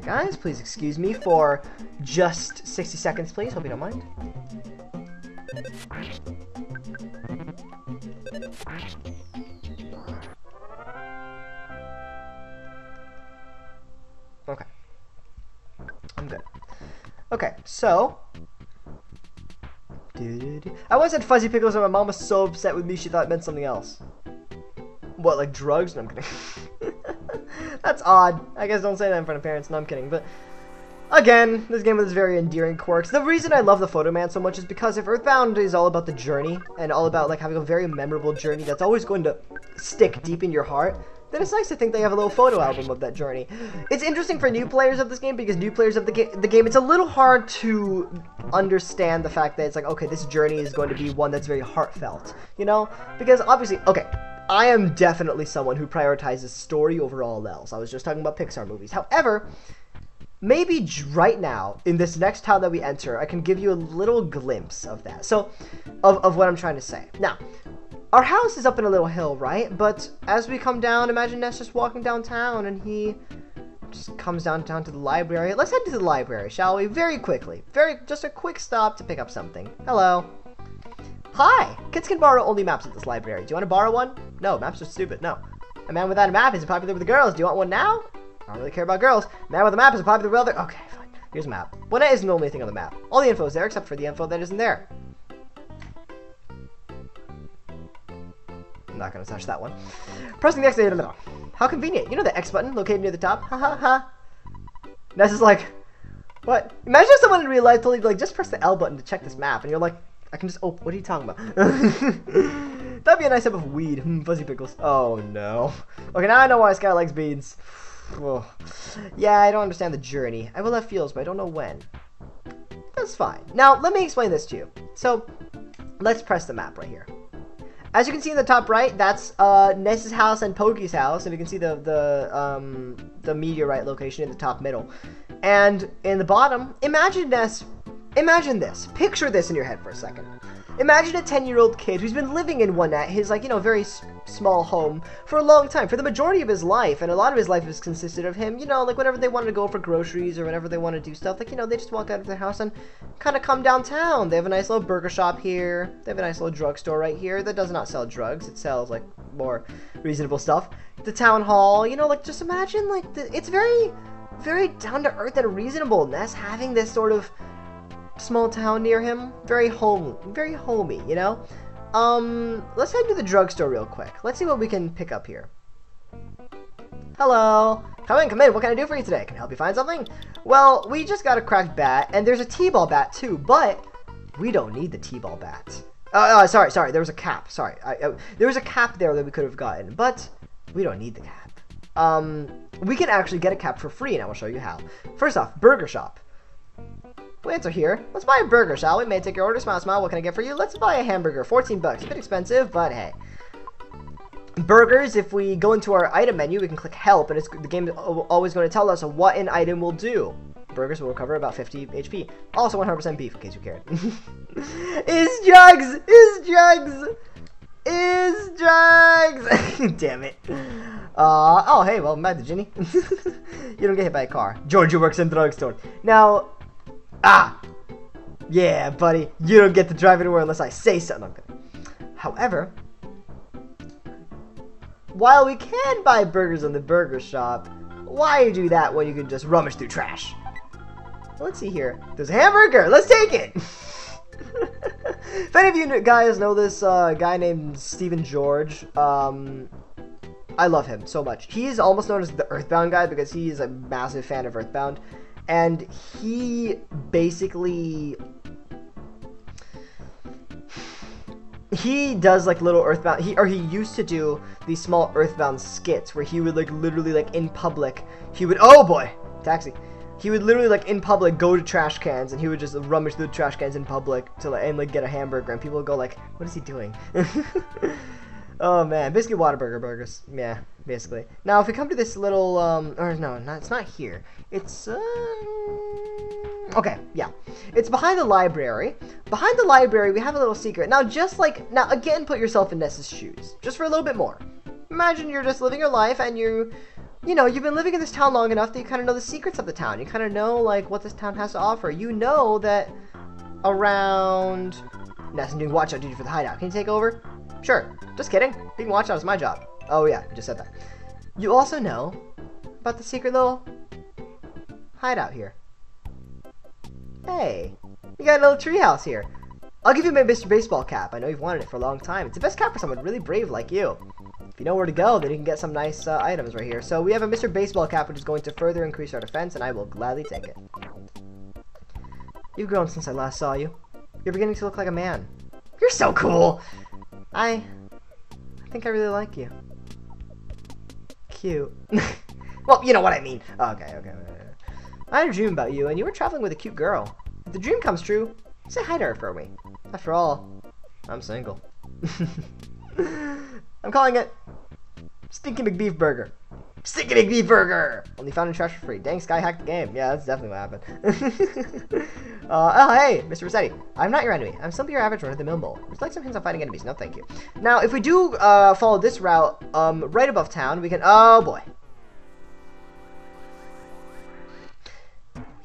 Guys, please excuse me for just 60 seconds, please. Hope you don't mind. Okay. I'm good. Okay, so... I once had Fuzzy Pickles and my mom was so upset with me she thought it meant something else. What, like drugs? No, I'm kidding. That's odd. I guess don't say that in front of parents. No, I'm kidding. But, again, this game has very endearing quirks. The reason I love the Photo Man so much is because if Earthbound is all about the journey, and all about, like, having a very memorable journey that's always going to stick deep in your heart, then it's nice to think they have a little photo album of that journey. It's interesting for new players of this game, because new players of the game, it's a little hard to understand the fact that it's like, okay, this journey is going to be one that's very heartfelt, you know? Because, obviously, okay, I am definitely someone who prioritizes story over all else. I was just talking about Pixar movies. However, maybe right now, in this next town that we enter, I can give you a little glimpse of that. So, of what I'm trying to say. Now, our house is up in a little hill, right? But as we come down, imagine Ness just walking downtown, and he just comes downtown to the library. Let's head to the library, shall we? Very quickly. Just a quick stop to pick up something. Hello. Hi! Kids can borrow only maps at this library. Do you want to borrow one? No, maps are stupid. No. A man without a map isn't popular with the girls. Do you want one now? I don't really care about girls. A man with a map isn't popular with other... Okay, fine. Here's a map. Onett isn't the only thing on the map. All the info is there except for the info that isn't there. I'm not going to touch that one. Pressing the X... How convenient. You know the X button located near the top? Ha ha ha. Ness is like... What? Imagine if someone in real life told you, like, just press the L button to check this map. And you're like... I can just open. What are you talking about? That'd be a nice type of weed. Fuzzy pickles. Oh no. Okay, now I know why Sky likes beans. Oh. Yeah, I don't understand the journey. I will have feels, but I don't know when. That's fine. Now, let me explain this to you. So, let's press the map right here. As you can see in the top right, that's Ness's house and Pokey's house, and you can see the meteorite location in the top middle. And in the bottom, imagine Ness. Imagine this. Picture this in your head for a second. Imagine a 10-year-old kid who's been living in Onett, his, like, you know, very small home, for a long time, for the majority of his life, and a lot of his life has consisted of him, you know, like, whenever they wanted to go for groceries, or whenever they want to do stuff, like, you know, they just walk out of their house and kind of come downtown. They have a nice little burger shop here, they have a nice little drugstore right here that does not sell drugs, it sells, like, more reasonable stuff. The town hall, you know, like, just imagine, like, it's very, very down-to-earth and reasonable, Ness having this sort of small town near him. Very homey, you know? Let's head to the drugstore real quick. Let's see what we can pick up here. Hello. Come in. What can I do for you today? Can I help you find something? Well, we just got a cracked bat, and there's a t-ball bat too, but we don't need the t-ball bat. Sorry, there was a cap. Sorry. There was a cap there that we could have gotten, but we don't need the cap. We can actually get a cap for free, and I will show you how. First off, burger shop. Plants are here. Let's buy a burger, shall we? May I take your order? Smile, smile. What can I get for you? Let's buy a hamburger. 14 bucks. A bit expensive, but hey. Burgers, if we go into our item menu, we can click help, and the game is always going to tell us what an item will do. Burgers will recover about 50 HP. Also 100% beef, in case you cared. Is drugs! Damn it. Oh, hey, well, Matt the Ginny. You don't get hit by a car. Georgia works in the drugstore. Now... yeah, buddy, you don't get to drive anywhere unless I say so. No, however, while we can buy burgers in the burger shop, why do that when you can just rummage through trash? Let's see here. There's a hamburger. Let's take it. If any of you guys know this guy named Stephen George, I love him so much. He's almost known as the Earthbound guy because he is a massive fan of Earthbound. And he basically... he does like little Earthbound... He used to do these small Earthbound skits where he would like literally like in public... He would... Oh boy! Taxi. He would literally like in public go to trash cans and he would just rummage through the trash cans in public to like, and like get a hamburger and people would go like, what is he doing? Oh man, basically Whataburger burgers. Yeah, basically. Now if we come to this little, or no, it's not here. It's, okay, yeah. It's behind the library. Behind the library, we have a little secret. Now again, put yourself in Ness's shoes. Just for a little bit more. Imagine you're just living your life and you've been living in this town long enough that you kind of know the secrets of the town. You kind of know, like, what this town has to offer. You know that around... Ness, I'm doing watch out duty for the hideout. Can you take over? Sure. Just kidding. Being watch out is my job. Oh, yeah. I just said that. You also know about the secret little hideout here. Hey. You got a little treehouse here. I'll give you my Mr. Baseball cap. I know you've wanted it for a long time. It's the best cap for someone really brave like you. If you know where to go, then you can get some nice items right here. So we have a Mr. Baseball cap, which is going to further increase our defense, and I will gladly take it. You've grown since I last saw you. You're beginning to look like a man. You're so cool! I think I really like you. Cute. Well, you know what I mean. Okay. I had a dream about you, and you were traveling with a cute girl. If the dream comes true, say hi to her for me. After all, I'm single. I'm calling it Stinky McBeef Burger. Stinky McBeef Burger! Only found in trash for free. Dang, Sky hacked the game. Yeah, that's definitely what happened. Oh, hey, Mr. Rossetti. I'm not your enemy. I'm simply your average run-of-the-mill mole. Would you like some hints on fighting enemies? No, thank you. Now, if we do follow this route right above town, we can... Oh, boy.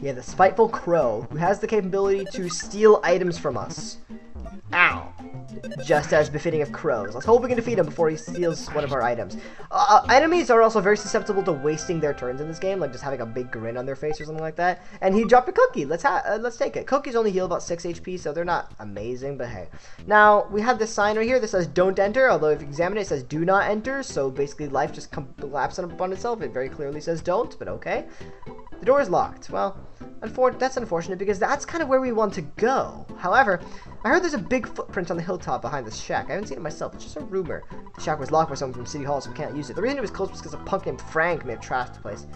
Yeah, the spiteful crow, who has the capability to steal items from us. Ow. Just as befitting of crows. Let's hope we can defeat him before he steals one of our items. Enemies are also very susceptible to wasting their turns in this game, like just having a big grin on their face or something like that. And he dropped a cookie. Let's take it. Cookies only heal about 6 HP, so they're not amazing, but hey. Now, we have this sign right here that says don't enter, although if you examine it, it says do not enter, so basically life just collapses upon itself. It very clearly says don't, but okay. The door is locked. Well, that's unfortunate because that's kind of where we want to go. However, I heard there's a big footprint on the hilltop behind this shack. I haven't seen it myself. It's just a rumor. The shack was locked by someone from City Hall, so we can't use it. The reason it was closed was because a punk named Frank may have trashed the place.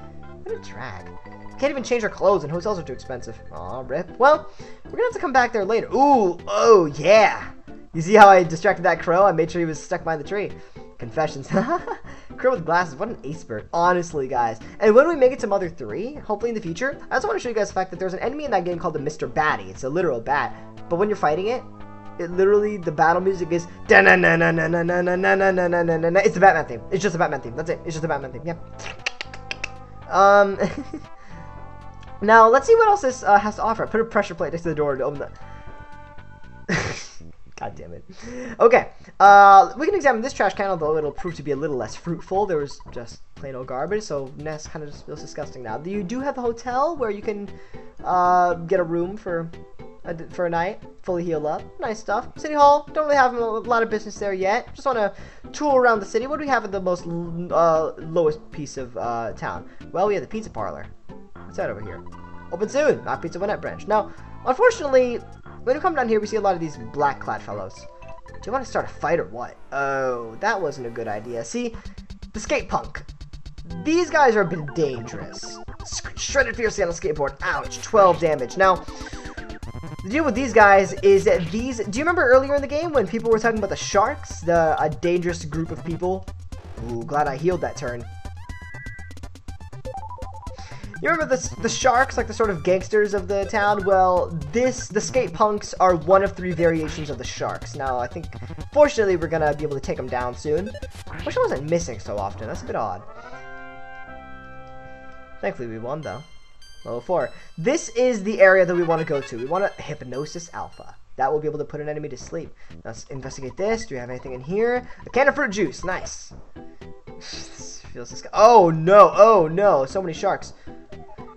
What a drag. We can't even change our clothes, and hotels are too expensive. Aw, rip. Well, we're gonna have to come back there later. Ooh, oh, yeah. You see how I distracted that crow? I made sure he was stuck behind the tree. Confessions. Crow with glasses. What an ace bird. Honestly, guys. And when we make it to Mother 3, hopefully in the future, I also want to show you guys the fact that there's an enemy in that game called the Mr. Batty. It's a literal bat. But when you're fighting it, literally, the battle music is... It's the Batman theme. It's just the Batman theme. That's it. It's just the Batman theme. Yeah. Now, let's see what else this has to offer. I put a pressure plate next to the door to open the... God damn it. Okay, we can examine this trash can, although it'll prove to be a little less fruitful. There was just plain old garbage, so Ness kind of just feels disgusting now. You do have the hotel where you can get a room for a night, fully heal up. Nice stuff. City Hall, don't really have a lot of business there yet. Just want to tour around the city. What do we have at the most lowest piece of town? Well, we have the pizza parlor. What's that over here? Open soon. Not Pizza Onett branch. Now, unfortunately, when we come down here, we see a lot of these black-clad fellows. Do you want to start a fight or what? Oh, that wasn't a good idea. See, the skate punk. These guys are a bit dangerous. Shredded fiercely on a skateboard. Ouch, 12 damage. Now, the deal with these guys is that these... Do you remember earlier in the game when people were talking about the sharks? A dangerous group of people? Ooh, glad I healed that turn. You remember the sharks, like the sort of gangsters of the town? Well, the skate punks are one of 3 variations of the sharks. Now, I think, fortunately, we're going to be able to take them down soon. I wish I wasn't missing so often. That's a bit odd. Thankfully, we won, though. Level 4. This is the area that we want to go to. We want a Hypnosis Alpha. That will be able to put an enemy to sleep. Let's investigate this. Do we have anything in here? A can of fruit juice. Nice. This feels disgusting. Oh, no. Oh, no. So many sharks.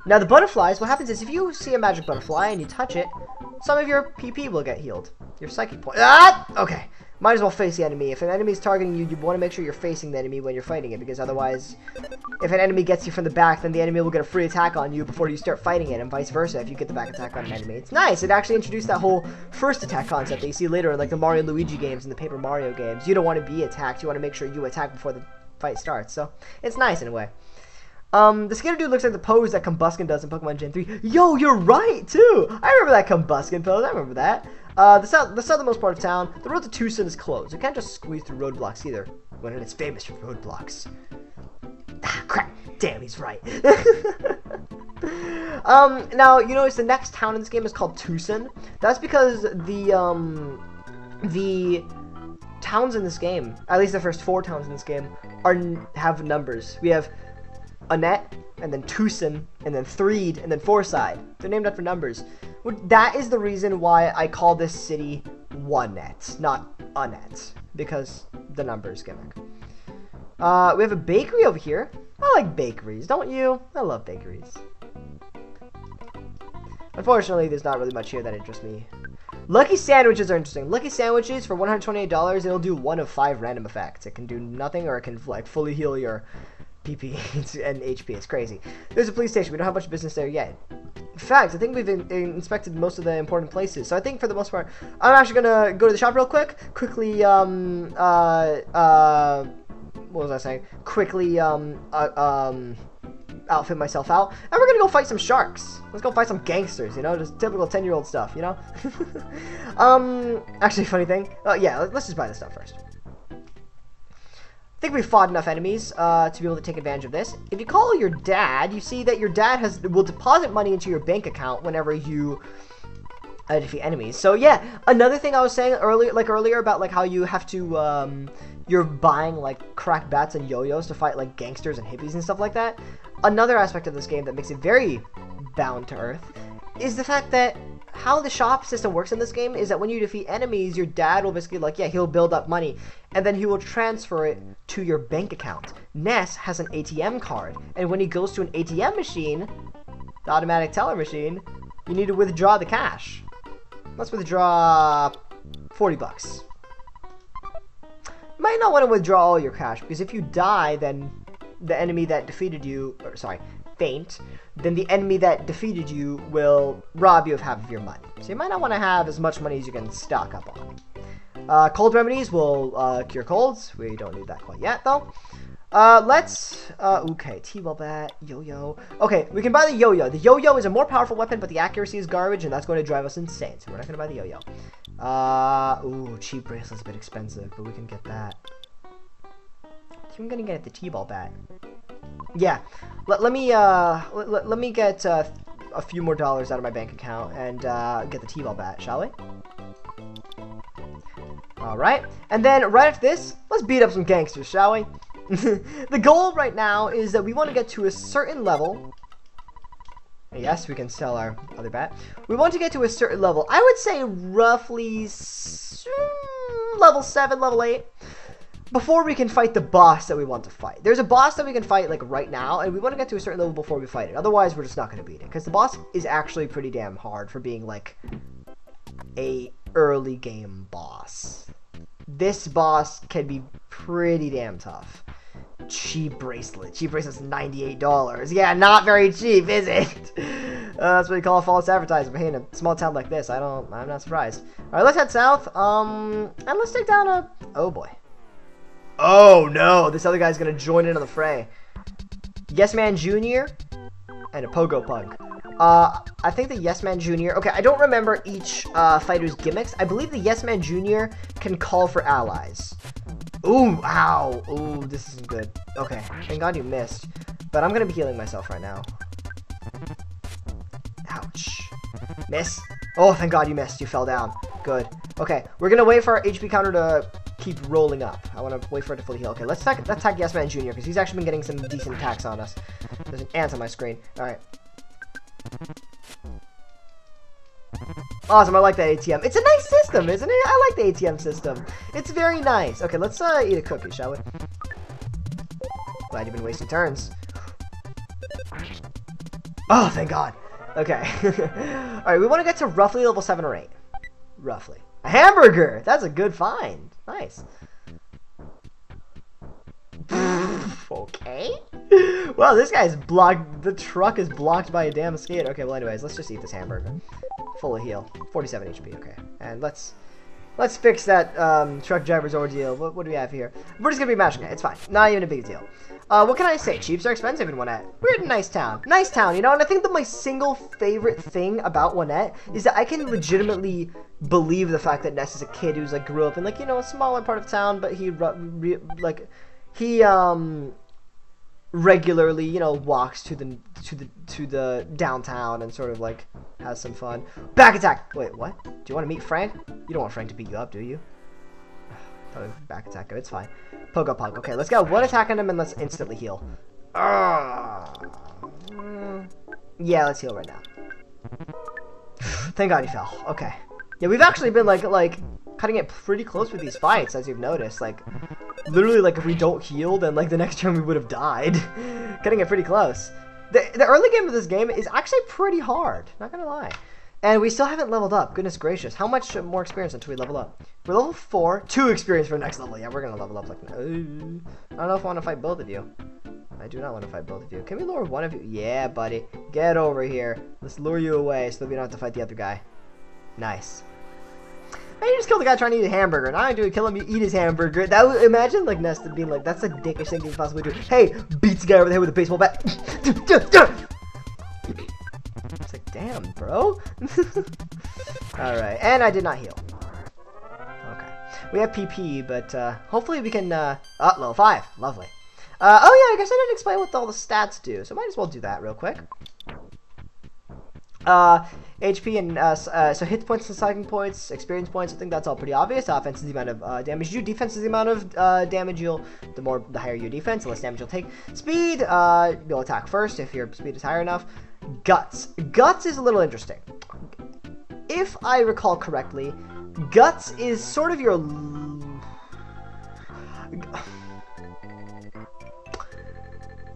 Now, the butterflies, what happens is if you see a magic butterfly and you touch it, some of your PP will get healed. Your psychic point. Ah! Okay. Might as well face the enemy. If an enemy is targeting you, you want to make sure you're facing the enemy when you're fighting it, because otherwise, if an enemy gets you from the back, then the enemy will get a free attack on you before you start fighting it, and vice versa if you get the back attack on an enemy. It's nice. It actually introduced that whole first attack concept that you see later in like the Mario and Luigi games and the Paper Mario games. You don't want to be attacked. You want to make sure you attack before the fight starts. So, it's nice in a way. The skater dude looks like the pose that Combuskin does in Pokemon Gen 3. Yo, you're right, too! I remember that Combuskin pose. I remember that. The southernmost part of town, the road to Tucson is closed. You can't just squeeze through roadblocks either, when it's famous for roadblocks. Ah, crap. Damn, he's right. Now, you notice the next town in this game is called Tucson. That's because the towns in this game, at least the first 4 towns in this game, have numbers. We have Onett, and then Tucson, and then Threed, and then Forsyth. They're named after numbers. That is the reason why I call this city Onett, not Onett, because the numbers gimmick. We have a bakery over here. I like bakeries, don't you? I love bakeries. Unfortunately, there's not really much here that interests me. Lucky sandwiches are interesting. Lucky sandwiches for $128, it'll do 1 of 5 random effects. It can do nothing, or it can like fully heal your PP and HP. It's crazy. There's a police station. We don't have much business there yet. In fact, I think we've inspected most of the important places. So I think for the most part, I'm actually gonna go to the shop real quick. Quickly, what was I saying? Quickly, outfit myself out, and we're gonna go fight some sharks. Let's go fight some gangsters, you know, just typical 10-year-old stuff, you know. Actually, funny thing. Yeah, let's just buy this stuff first. I think we've fought enough enemies to be able to take advantage of this. If you call your dad, you see that your dad will deposit money into your bank account whenever you defeat enemies. So yeah, another thing I was saying earlier about like how you have to you're buying like crack bats and yo-yos to fight like gangsters and hippies and stuff like that. Another aspect of this game that makes it very bound to earth is the fact that how the shop system works in this game is that when you defeat enemies, your dad will basically like, yeah, he'll build up money and then he will transfer it to your bank account. Ness has an ATM card, and when he goes to an ATM machine, the automatic teller machine, you need to withdraw the cash. Let's withdraw 40 bucks. You might not want to withdraw all your cash, because if you die, then the enemy that defeated you, or sorry, faint, then the enemy that defeated you will rob you of half of your money. So you might not want to have as much money as you can stock up on. Cold remedies will cure colds. We don't need that quite yet, though. Okay, T-ball bat, yo-yo. Okay, we can buy the yo-yo. The yo-yo is a more powerful weapon, but the accuracy is garbage, and that's going to drive us insane, so we're not going to buy the yo-yo. Cheap bracelet's a bit expensive, but we can get that. I think I'm going to get the T-ball bat. Yeah, let me get a few more dollars out of my bank account and get the T-ball bat, shall we? Alright, and then right after this, let's beat up some gangsters, shall we? The goal right now is that we want to get to a certain level. Yes, we can sell our other bat. We want to get to a certain level. I would say roughly level 7, level 8. Before we can fight the boss that we want to fight. There's a boss that we can fight like right now, and we want to get to a certain level before we fight it. Otherwise, we're just not going to beat it. Because the boss is actually pretty damn hard for being like a early game boss. This boss can be pretty damn tough. Cheap bracelet. Cheap bracelet's $98. Yeah, not very cheap, is it? That's what you call a false advertisement. Hey, in a small town like this, I'm not surprised. Alright, let's head south. And let's take down a... Oh, boy. Oh, no. This other guy's gonna join in on the fray. Yes Man Jr. and a Pogo Pug. I think the Yes Man Jr. Okay, I don't remember each fighter's gimmicks. I believe the Yes Man Jr. can call for allies. Ooh, ow. Ooh, this isn't good. Okay, thank God you missed. But I'm gonna be healing myself right now. Ouch. Miss. Oh, thank God you missed. You fell down. Good. Okay, we're gonna wait for our HP counter to keep rolling up. I want to wait for it to fully heal. Okay, let's attack Yes Man Jr. because he's actually been getting some decent attacks on us. There's an ant on my screen. Alright. Awesome, I like that ATM. It's a nice system, isn't it? I like the ATM system. It's very nice. Okay, let's eat a cookie, shall we? Glad you've been wasting turns. Oh, thank God. Okay. Alright, we want to get to roughly level 7 or 8. Roughly. A hamburger! That's a good find. Nice. Okay. Well, this guy's blocked. The truck is blocked by a damn skate. Okay, well, anyways, let's just eat this hamburger. Full of heal. 47 HP. Okay. And let's fix that truck driver's ordeal. What do we have here? We're just gonna be mashing it. It's fine. Not even a big deal. What can I say? Cheaps are expensive in Onett. We're in a nice town. Nice town, you know? And I think that my single favorite thing about Onett is that I can legitimately believe the fact that Ness is a kid who's, like, grew up in, like, you know, a smaller part of town, but he, regularly, you know, walks to the downtown and sort of, like, has some fun. Back attack! Wait, what? Do you want to meet Frank? You don't want Frank to beat you up, do you? Back attack. It's fine. Pogo Pug. Okay, let's get one attack on him and let's instantly heal. Yeah, let's heal right now. Thank God he fell. Okay. Yeah, we've actually been like cutting it pretty close with these fights, as you've noticed. Like, literally, like, if we don't heal, then like the next turn we would have died. Cutting it pretty close. The early game of this game is actually pretty hard. Not gonna lie. And we still haven't leveled up. Goodness gracious. How much more experience until we level up? We're level 4. 2 experience for the next level. Yeah, we're going to level up. Like, I don't know if I want to fight both of you. I do not want to fight both of you. Can we lure one of you? Yeah, buddy. Get over here. Let's lure you away so that we don't have to fight the other guy. Nice. Hey, you just killed the guy trying to eat a hamburger. Not only do we kill him, you eat his hamburger. That would, imagine, like, Ness being like, that's the dickish thing you can possibly do. Hey, beats the guy over the head with a baseball bat. It's like, damn, bro. Alright, and I did not heal. Okay. We have PP, but hopefully we can, level 5. Lovely. Oh yeah, I guess I didn't explain what all the stats do, so might as well do that real quick. HP and so hit points and cycling points, experience points. I think that's all pretty obvious. Offense is the amount of damage you do. Defense is the amount of damage you'll. The higher your defense, the less damage you'll take. Speed, you'll attack first if your speed is higher enough. Guts. Guts is a little interesting. If I recall correctly, Guts is sort of your.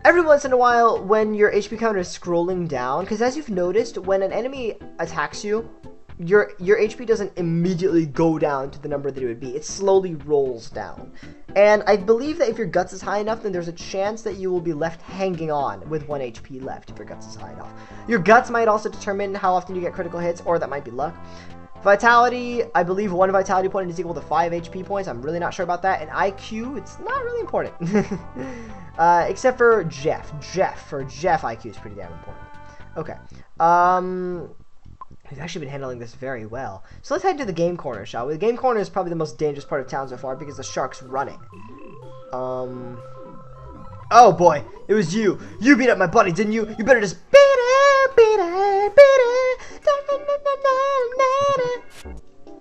Every once in a while, when your HP counter is scrolling down, because as you've noticed, when an enemy attacks you, your HP doesn't immediately go down to the number that it would be. It slowly rolls down. And I believe that if your Guts is high enough, then there's a chance that you will be left hanging on with 1 HP left if your Guts is high enough. Your Guts might also determine how often you get critical hits, or that might be luck. Vitality, I believe 1 vitality point is equal to 5 HP points. I'm really not sure about that. And IQ, it's not really important. Except for Jeff. For Jeff, IQ is pretty damn important. Okay. We've actually been handling this very well. So let's head to the game corner, shall we? The game corner is probably the most dangerous part of town so far because the sharks run it. Oh boy, it was you. You beat up my buddy, didn't you? You better just beat it, beat it, beat it.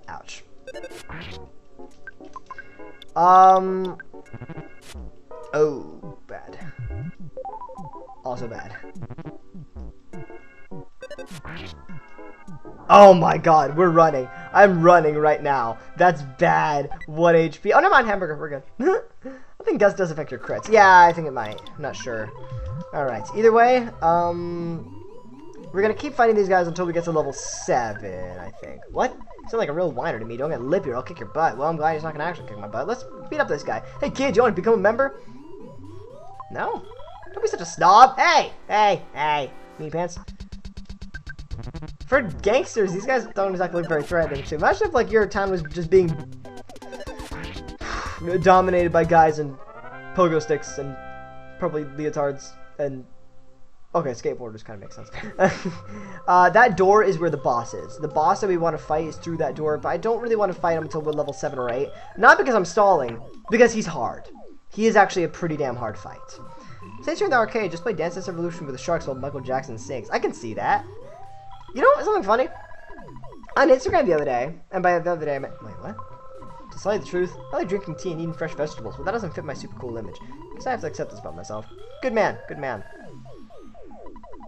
Ouch. Oh, bad. Also bad. Oh my god, we're running. I'm running right now. That's bad. 1 HP. Oh, never mind, hamburger. We're good. I think Gus does affect your crits. Yeah, I think it might. I'm not sure. Alright, either way, we're gonna keep fighting these guys until we get to level 7, I think. What? You sound like a real whiner to me. Don't get lip here. I'll kick your butt. Well, I'm glad he's not gonna actually kick my butt. Let's beat up this guy. Hey, kid, you want to become a member? No? Don't be such a snob. Hey! Hey! Hey! Meat pants. For gangsters, these guys don't exactly look very threatening. So imagine if, like, your town was just being dominated by guys in pogo sticks and probably leotards and... Okay, skateboarders kind of makes sense. That door is where the boss is. The boss that we want to fight is through that door, but I don't really want to fight him until we're level 7 or 8. Not because I'm stalling, because he's hard. He is actually a pretty damn hard fight. Since you're in the arcade, just play Dance Dance Revolution with the sharks while Michael Jackson sings. I can see that. You know something funny? On Instagram the other day, and by the other day I meant... Wait, what? To tell you the truth, I like drinking tea and eating fresh vegetables, but that doesn't fit my super cool image. Because I have to accept this about myself. Good man, good man.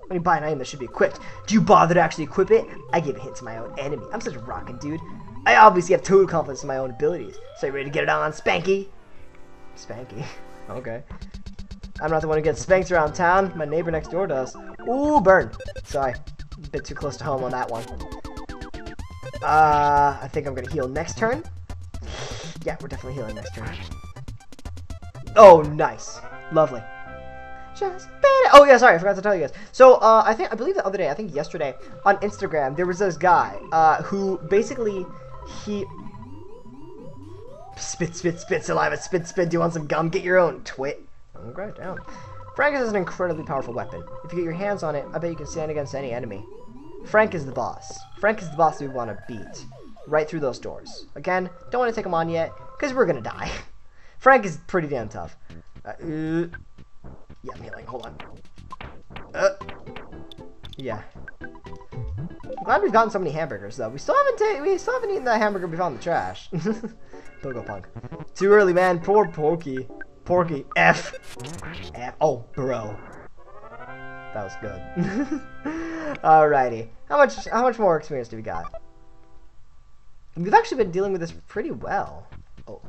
When you buy an item that should be equipped, do you bother to actually equip it? I give a hint to my own enemy. I'm such a rockin' dude. I obviously have total confidence in my own abilities. So you ready to get it on Spanky? Spanky? Okay. I'm not the one who gets spanked around town. My neighbor next door does. Ooh, burn. Sorry. A bit too close to home on that one. I think I'm gonna heal next turn. Yeah, we're definitely healing next turn. Oh, nice. Lovely. Just oh yeah, sorry, I forgot to tell you guys. So I believe the other day, I think yesterday, on Instagram, there was this guy who basically he spit saliva, spit. Do you want some gum? Get your own, twit. I'm right down. Frank is an incredibly powerful weapon. If you get your hands on it, I bet you can stand against any enemy. Frank is the boss. Frank is the boss that we want to beat. Right through those doors. Again, don't want to take him on yet, because we're gonna die. Frank is pretty damn tough. Yeah, I'm healing. Hold on. Yeah. I'm glad we've gotten so many hamburgers, though. We still haven't eaten that hamburger we found in the trash. Pogo punk. Too early, man. Poor Porky. Porky. F. Oh, bro. That was good. Alrighty. How much more experience do we got? We've actually been dealing with this pretty well. Oh.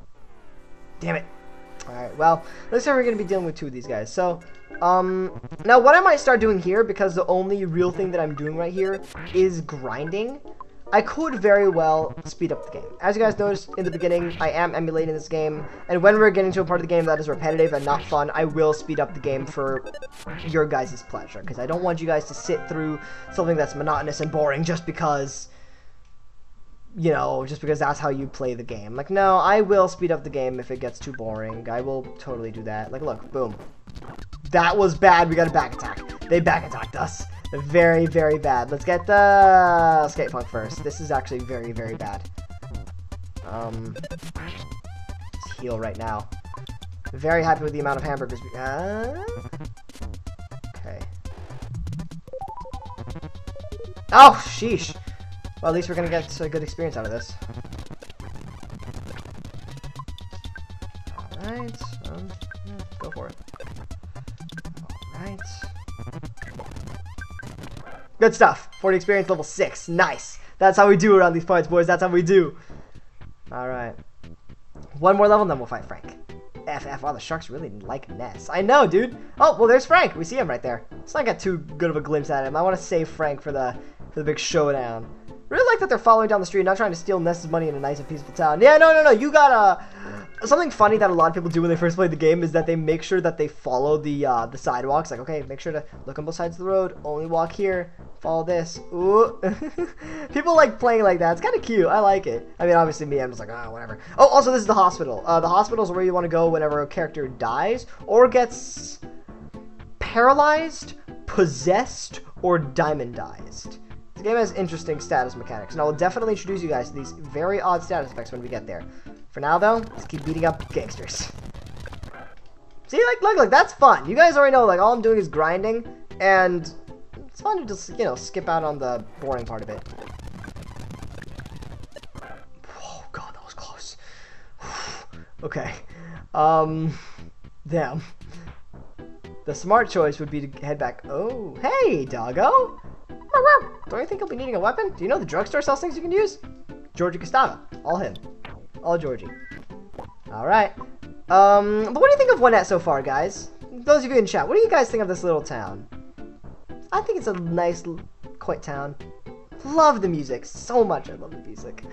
Damn it. Alright, well, looks like we're going to be dealing with 2 of these guys. So, now what I might start doing here, because the only real thing that I'm doing right here is grinding, I could very well speed up the game. As you guys noticed in the beginning, I am emulating this game, and when we're getting to a part of the game that is repetitive and not fun, I will speed up the game for your guys' pleasure, because I don't want you guys to sit through something that's monotonous and boring just because... You know, just because that's how you play the game. Like, no, I will speed up the game if it gets too boring. I will totally do that. Like, look, boom. That was bad. We got a back attack. They back attacked us. Very, very bad. Let's get the skate punk first. This is actually very, very bad. Let's heal right now. Very happy with the amount of hamburgers we got. Okay. Oh, sheesh. Well, at least we're gonna get a good experience out of this. Alright. Yeah, go for it. Alright. Good stuff. 40 experience, level 6. Nice. That's how we do around these parts, boys. That's how we do. Alright. One more level, and then we'll fight Frank. FF. Wow, the sharks really like Ness. I know, dude. Oh, well, there's Frank. We see him right there. Let's not get too good of a glimpse at him. I want to save Frank for the big showdown. Really like that they're following down the street, not trying to steal Ness's money in a nice and peaceful town. Yeah, no. You got something funny that a lot of people do when they first play the game is that they make sure that they follow the sidewalks. Like, okay, make sure to look on both sides of the road. Only walk here. Follow this. Ooh. People like playing like that. It's kind of cute. I like it. I mean, obviously me, I'm just like, whatever. Oh, also, this is the hospital. The hospital is where you want to go whenever a character dies or gets paralyzed, possessed, or diamondized. The game has interesting status mechanics, and I will definitely introduce you guys to these very odd status effects when we get there. For now, though, let's keep beating up gangsters. See, look, that's fun. You guys already know, like, all I'm doing is grinding, and it's fun to just, you know, skip out on the boring part of it. Oh, God, that was close. Okay. Damn. The smart choice would be to head back. Oh, hey, doggo. Don't you think you'll be needing a weapon? Do you know the drugstore sells things you can use? Georgie Costava. All him. All Georgie. Alright. But what do you think of Onett so far, guys? Those of you in chat, what do you guys think of this little town? I think it's a nice, quaint town. Love the music. So much I love the music.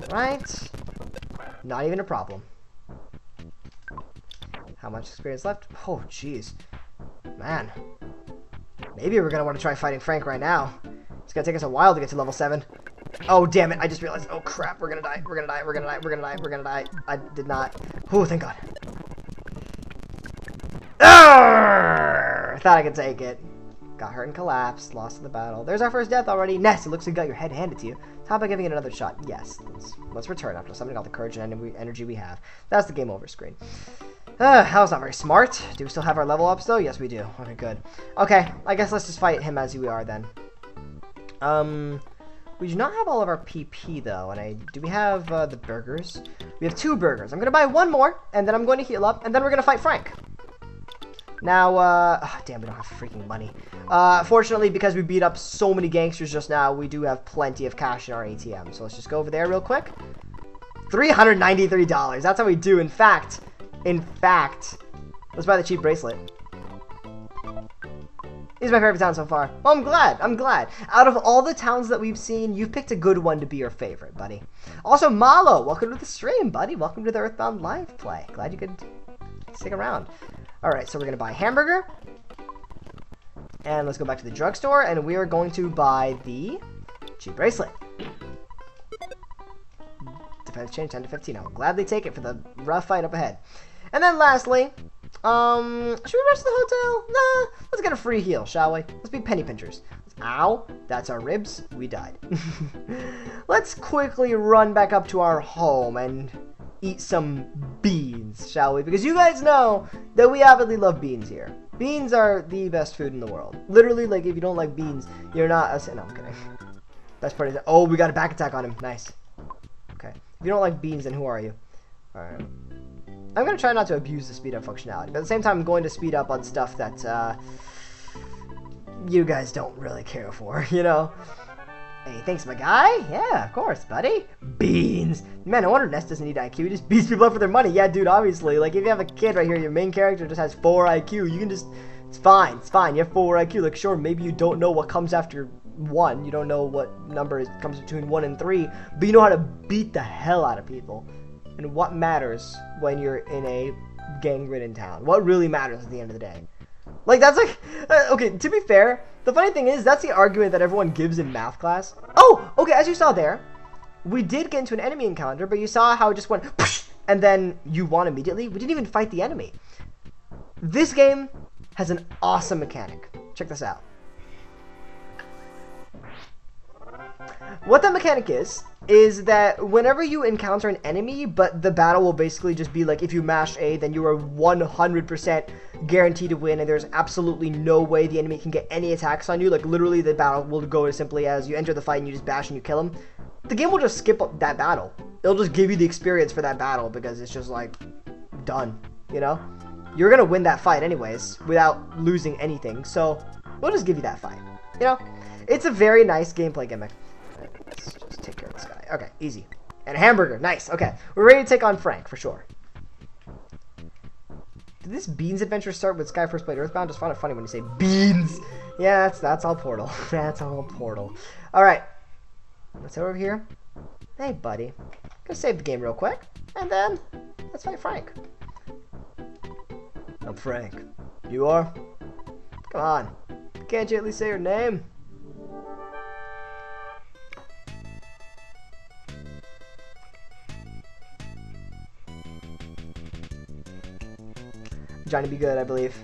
Alright. Not even a problem. How much experience left? Oh, jeez. Man. Maybe we're going to want to try fighting Frank right now. It's going to take us a while to get to level 7. Oh, damn it. I just realized. Oh, crap. We're going to die. We're going to die. We're going to die. We're going to die. We're going to die. I did not. Oh, thank God. Arrgh! Thought I could take it. Got hurt and collapsed. Lost in the battle. There's our first death already. Ness, it looks like you got your head handed to you. How about giving it another shot? Yes. Let's return after summoning all the courage and energy we have. That's the game over screen. That was not very smart. Do we still have our level ups, though? Yes, we do. Okay, good. Okay, I guess let's just fight him as we are, then. We do not have all of our PP, though. And do we have the burgers? We have 2 burgers. I'm going to buy 1 more, and then I'm going to heal up, and then we're going to fight Frank. Now, oh, damn, we don't have freaking money. Fortunately, because we beat up so many gangsters just now, we do have plenty of cash in our ATM. So let's just go over there real quick. $393. That's how we do. In fact, let's buy the cheap bracelet. This is my favorite town so far. Well, I'm glad. Out of all the towns that we've seen, you've picked a good one to be your favorite, buddy. Also, Malo, welcome to the stream, buddy. Welcome to the Earthbound live play. Glad you could stick around. Alright, so we're going to buy a hamburger. And let's go back to the drugstore, and we are going to buy the cheap bracelet. Defense change 10 to 15. I'll gladly take it for the rough fight up ahead. And then lastly, should we rush to the hotel? Nah, let's get a free heal, shall we? Let's be penny pinchers. Ow, that's our ribs. We died. Let's quickly run back up to our home and eat some beans, shall we? Because you guys know that we avidly love beans here. Beans are the best food in the world. Literally, like, if you don't like beans, you're not a... No, I'm kidding. That's pretty... Oh, we got a back attack on him. Nice. Okay. If you don't like beans, then who are you? Alright. I'm going to try not to abuse the speed up functionality, but at the same time, I'm going to speed up on stuff that, you guys don't really care for, you know? Hey, thanks, my guy. Yeah, of course, buddy. Beans. Man, no wonder Ness doesn't need IQ. He just beats people up for their money. Yeah, dude, obviously. Like, if you have a kid right here, your main character just has 4 IQ. You can just... It's fine. It's fine. You have 4 IQ. Like, sure, maybe you don't know what comes after 1. You don't know what number comes between 1 and 3. But you know how to beat the hell out of people. And what matters when you're in a gang-ridden town? What really matters at the end of the day? Like, that's like... okay, to be fair, the funny thing is, that's the argument that everyone gives in math class. Oh, okay, as you saw there, we did get into an enemy encounter, but you saw how it just went... and then you won immediately. We didn't even fight the enemy. This game has an awesome mechanic. Check this out. What that mechanic is that whenever you encounter an enemy, but the battle will basically just be like, if you mash A, then you are 100% guaranteed to win, and there's absolutely no way the enemy can get any attacks on you. Like, literally, the battle will go as simply as you enter the fight and you just bash and you kill him. The game will just skip up that battle. It'll just give you the experience for that battle because it's just, like, done, you know? You're gonna win that fight anyways without losing anything, so we'll just give you that fight, you know? It's a very nice gameplay gimmick. Let's just take care of this guy. Okay, easy. And a hamburger. Nice. Okay, we're ready to take on Frank, for sure. Did this Beans adventure start with Sky first played Earthbound? Just found it funny when you say Beans. Yeah, that's all Portal. That's all Portal. Alright. Let's head over here. Hey, buddy. Gonna save the game real quick. And then, let's fight Frank. I'm Frank. You are? Come on. Can't you at least say your name? Johnny Be Good, I believe.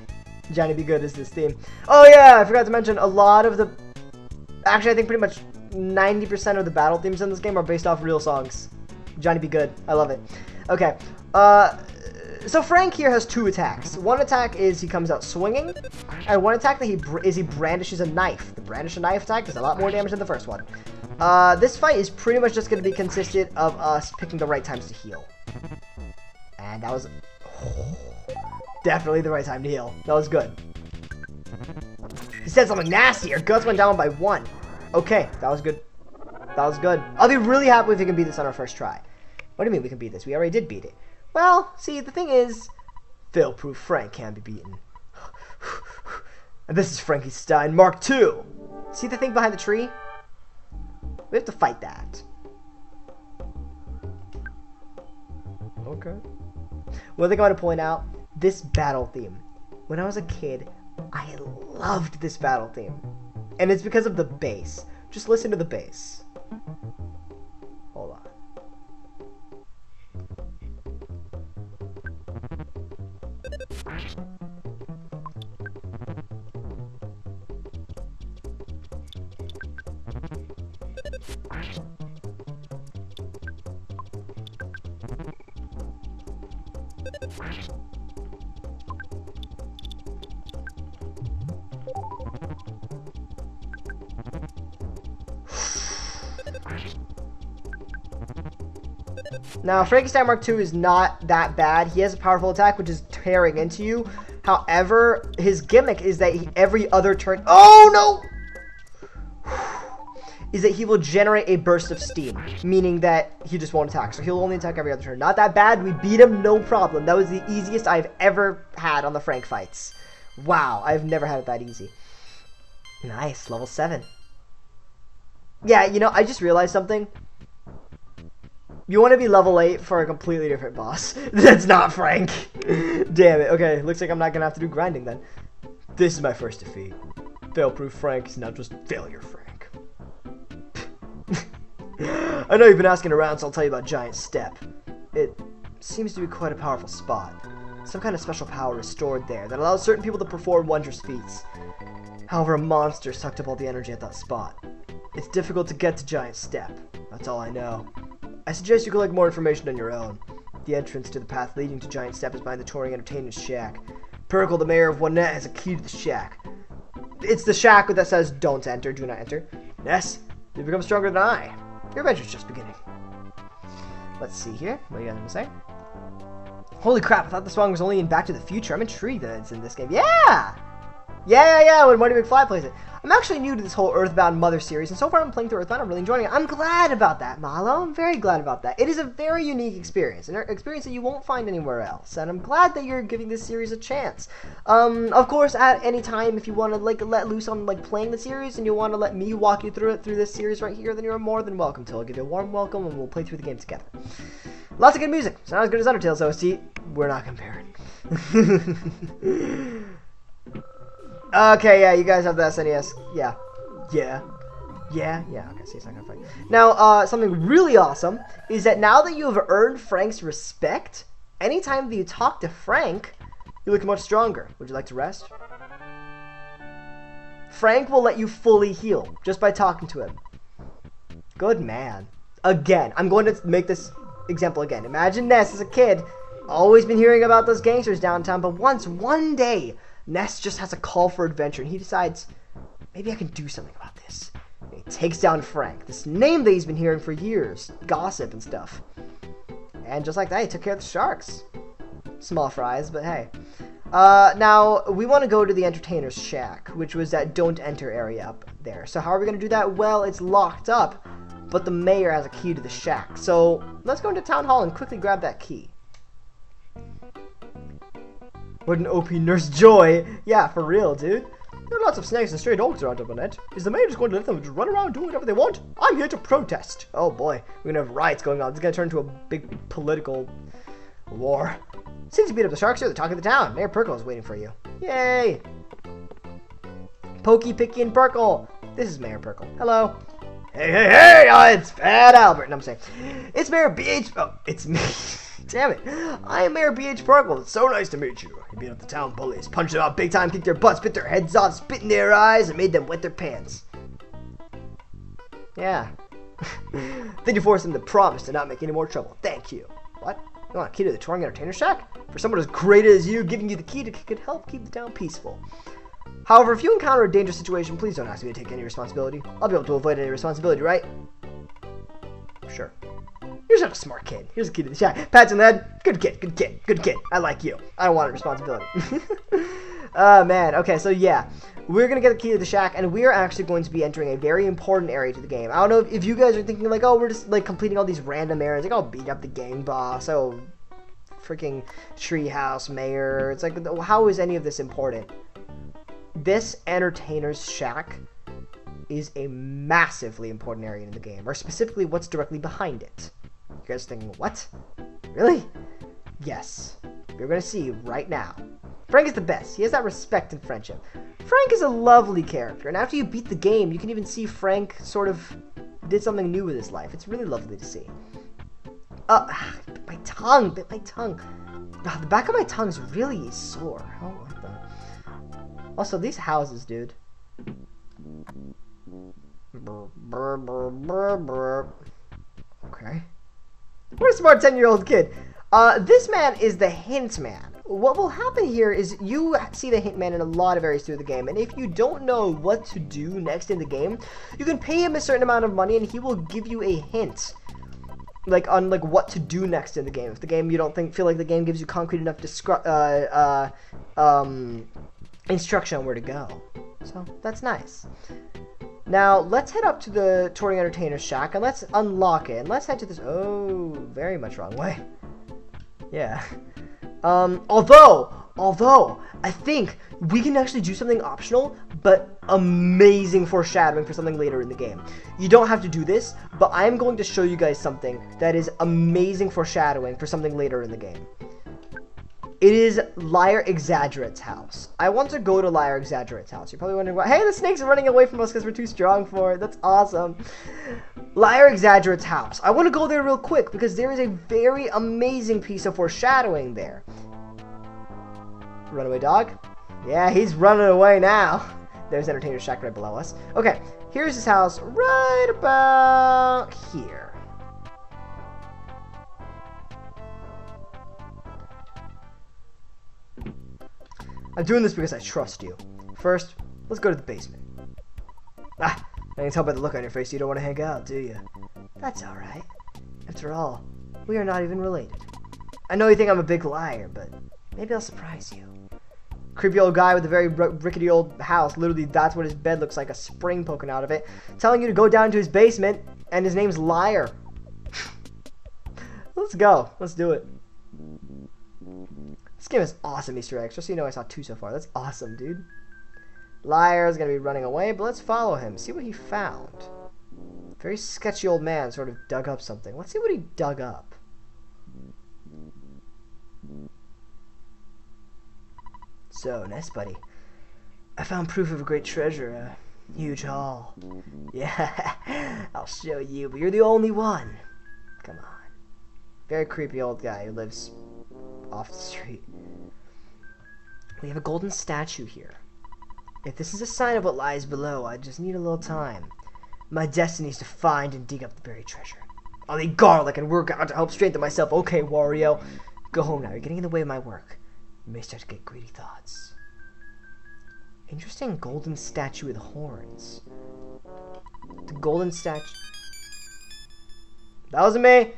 Johnny Be Good is this theme. Oh yeah, I forgot to mention a lot of the... Actually, I think pretty much 90% of the battle themes in this game are based off real songs. Johnny Be Good. I love it. Okay. So Frank here has two attacks. One attack is he comes out swinging, and one attack that he brandishes a knife. The brandish a knife attack does a lot more damage than the first one. This fight is pretty much just going to be consistent of us picking the right times to heal. And that was... definitely the right time to heal. That was good. He said something nasty. Your guts went down by 1. Okay, that was good. That was good. I'll be really happy if we can beat this on our first try. What do you mean we can beat this? We already did beat it. Well, see, the thing is, fail-proof Frank can be beaten. And this is Frankenstein Mark II. See the thing behind the tree? We have to fight that. Okay. One thing I want to point out, this battle theme. When I was a kid, I loved this battle theme. And it's because of the bass. Just listen to the bass. Hold on. Now, Frankenstein Mark II is not that bad. He has a powerful attack, which is tearing into you. However, his gimmick is that every other turn... Oh, no! Is that he will generate a burst of steam, meaning that he just won't attack. So he'll only attack every other turn. Not that bad. We beat him, no problem. That was the easiest I've ever had on the Frank fights. Wow, I've never had it that easy. Nice, level 7. Yeah, you know, I just realized something. You want to be level 8 for a completely different boss. That's not Frank. Damn it. Okay, looks like I'm not going to have to do grinding then. This is my first defeat. Fail-proof Frank is now just failure Frank. I know you've been asking around, so I'll tell you about Giant Step. It seems to be quite a powerful spot. Some kind of special power is stored there that allows certain people to perform wondrous feats. However, a monster sucked up all the energy at that spot. It's difficult to get to Giant Step. That's all I know. I suggest you collect more information on your own. The entrance to the path leading to Giant Step is behind the touring entertainment shack. Perkle, the mayor of Onett, has a key to the shack. It's the shack that says, don't enter, do not enter. Ness, you've become stronger than I. Your adventure's just beginning. Let's see here. What do you got to say? Holy crap, I thought the song was only in Back to the Future. I'm intrigued that it's in this game. Yeah! Yeah, when Marty McFly plays it. I'm actually new to this whole Earthbound Mother series, and so far I'm playing through Earthbound. I'm really enjoying it. I'm glad about that, Malo. I'm very glad about that. It is a very unique experience, an experience that you won't find anywhere else, and I'm glad that you're giving this series a chance. Of course, at any time, if you want to let loose on playing the series, and you want to let me walk you through this series right here, then you're more than welcome to. I'll give you a warm welcome, and we'll play through the game together. Lots of good music. It's not as good as Undertale, so see, we're not comparing. Okay, yeah, you guys have the SNES. Yeah. Okay, see, it's not gonna fight. Now, something really awesome is that now that you have earned Frank's respect, anytime that you talk to Frank, you look much stronger. Would you like to rest? Frank will let you fully heal just by talking to him. Good man. Again, I'm going to make this example again. Imagine Ness as a kid, always been hearing about those gangsters downtown, but one day, Ness just has a call for adventure, and he decides, maybe I can do something about this. And he takes down Frank, this name that he's been hearing for years, gossip and stuff. And just like that, he took care of the sharks. Small fries, but hey. Now, we want to go to the entertainer's shack, which was that don't enter area up there. So how are we going to do that? Well, it's locked up, but the mayor has a key to the shack. So let's go into town hall and quickly grab that key. What an OP Nurse Joy. Yeah, for real, dude. There are lots of snakes and stray dogs around Onett. Is the mayor just going to let them just run around doing whatever they want? I'm here to protest. Oh boy, we're going to have riots going on. It's going to turn into a big political war. Since you beat up the sharks, you're the talk of the town. Mayor Perkle is waiting for you. Yay! Pokey, Picky, and Perkle. This is Mayor Perkle. Hello. Hey, it's Fat Albert. No, I'm saying, it's Mayor BH. Oh, it's me. Damn it. I am Mayor BH Perkle. It's so nice to meet you. You beat up the town bullies, punched them out big time, kicked their butts, bit their heads off, spit in their eyes, and made them wet their pants. Yeah. Then you forced them to promise to not make any more trouble. Thank you. What? You want a key to the touring entertainer shack? For someone as great as you, giving you the key could help keep the town peaceful. However, if you encounter a dangerous situation, please don't ask me to take any responsibility. I'll be able to avoid any responsibility, right? Sure. You're such a smart kid. Here's the key to the shack. Pats on the head. Good kid, good kid, good kid. I like you. I don't want a responsibility. Oh, man. Okay, so yeah. We're going to get the key to the shack, and we are actually going to be entering a very important area to the game. I don't know if you guys are thinking, like, oh, we're just, like, completing all these random areas. Like, oh, beat up the gang boss. Oh, freaking treehouse mayor. It's like, how is any of this important? This entertainer's shack is a massively important area in the game, or specifically what's directly behind it. You guys thinking, what? Really? Yes. You're going to see right now. Frank is the best. He has that respect and friendship. Frank is a lovely character, and after you beat the game, you can even see Frank sort of did something new with his life. It's really lovely to see. Bit my tongue. God, the back of my tongue is really sore. I don't like that. Also, these houses, dude. Okay. What a smart 10-year-old kid. This man is the hint man. What will happen here is you see the hint man in a lot of areas through the game, and if you don't know what to do next in the game, you can pay him a certain amount of money and he will give you a hint. Like, on, like, what to do next in the game. If the game, you don't feel like the game gives you concrete enough instruction on where to go. So, that's nice. Now, let's head up to the touring entertainer shack, and let's unlock it, and let's head to this, oh, very much wrong way. Yeah. Although, I think we can actually do something optional, but amazing foreshadowing for something later in the game. You don't have to do this, but I am going to show you guys something that is amazing foreshadowing for something later in the game. It is Liar Exaggerate's house. I want to go to Liar Exaggerate's house. You're probably wondering why. Hey, the snakes are running away from us because we're too strong for it. That's awesome. Liar Exaggerate's house. I want to go there real quick because there is a very amazing piece of foreshadowing there. Runaway dog? Yeah, he's running away now. There's Entertainer's shack right below us. Okay, here's his house right about here. I'm doing this because I trust you. First, let's go to the basement. I can tell by the look on your face you don't want to hang out, do you? That's alright. After all, we are not even related. I know you think I'm a big liar, but maybe I'll surprise you. Creepy old guy with a very rickety old house. Literally, that's what his bed looks like, a spring poking out of it. Telling you to go down to his basement, and his name's Liar. Let's go. Let's do it. This game has awesome Easter eggs. Just so you know, I saw 2 so far. That's awesome, dude. Liar's gonna be running away, but let's follow him. See what he found. Very sketchy old man sort of dug up something. Let's see what he dug up. So, Ness, buddy. I found proof of a great treasure, a huge haul. Yeah, I'll show you, but you're the only one. Come on. Very creepy old guy who lives off the street. We have a golden statue here. If this is a sign of what lies below, I just need a little time. My destiny is to find and dig up the buried treasure. I'll eat garlic and work out to help strengthen myself. Okay, Wario. Go home now. You're getting in the way of my work. You may start to get greedy thoughts. Interesting golden statue with horns. The golden statue... That wasn't me!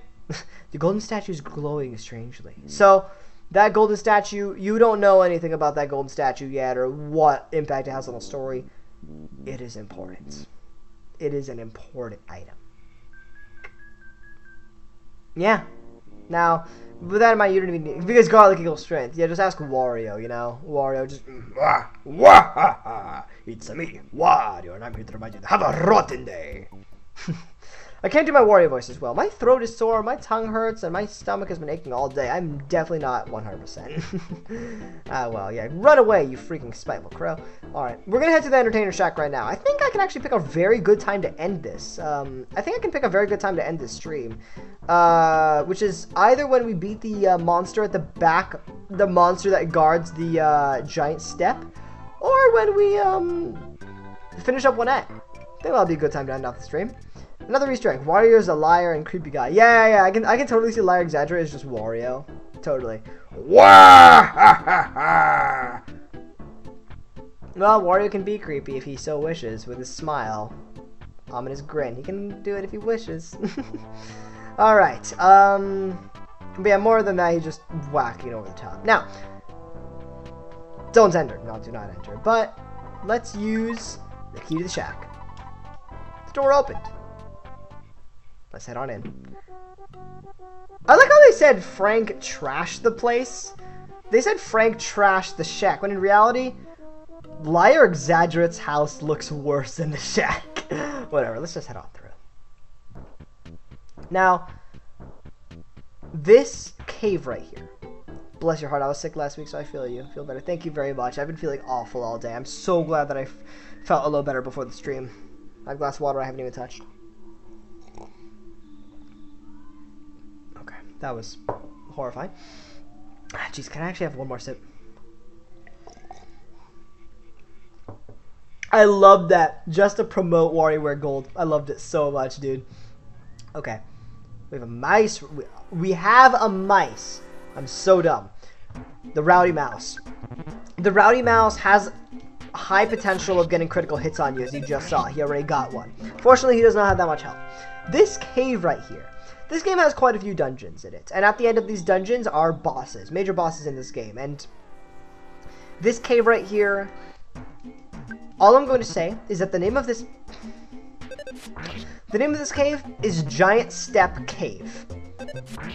The golden statue is glowing strangely. So, that golden statue, you don't know anything about that golden statue yet or what impact it has on the story. It is important. It is an important item. Yeah. Now, with that in mind, you don't even need... Because garlic equals strength. Yeah, just ask Wario, you know? Wario just... It's me, Wario, and I'm here to remind you to have a rotten day. I can't do my Wario voice as well. My throat is sore, my tongue hurts, and my stomach has been aching all day. I'm definitely not 100%. Well, yeah. Run away, you freaking spiteful crow. Alright, we're gonna head to the entertainer shack right now. I think I can actually pick a very good time to end this. I think I can pick a very good time to end this stream. Which is either when we beat the monster at the back, the monster that guards the giant step, or when we finish up Onett. I think that'll be a good time to end off the stream. Another Easter egg. Wario's a liar and creepy guy. Yeah. I can totally see liar exaggerate as just Wario. Totally. Well, Wario can be creepy if he so wishes with his smile. Ominous grin. He can do it if he wishes. Alright. But yeah, more than that, he's just whacking over the top. Now, don't enter. No, do not enter. But let's use the key to the shack. The door opened. Let's head on in. I like how they said Frank trashed the place. They said Frank trashed the shack, when in reality, Liar Exaggerate's house looks worse than the shack. Whatever, let's just head on through. Now, this cave right here. Bless your heart, I was sick last week, so I feel you. I feel better. Thank you very much. I've been feeling awful all day. I'm so glad that I felt a little better before the stream. My glass of water I haven't even touched. That was horrifying. Jeez, can I actually have one more sip? I loved that. Just to promote WarioWare Gold. I loved it so much, dude. Okay. We have a mice. We have a mice. I'm so dumb. The Rowdy Mouse. The Rowdy Mouse has high potential of getting critical hits on you, as you just saw. He already got one. Fortunately, he does not have that much health. This cave right here. This game has quite a few dungeons in it, and at the end of these dungeons are bosses, major bosses in this game, and this cave right here, all I'm going to say is that the name of this cave is Giant Step Cave,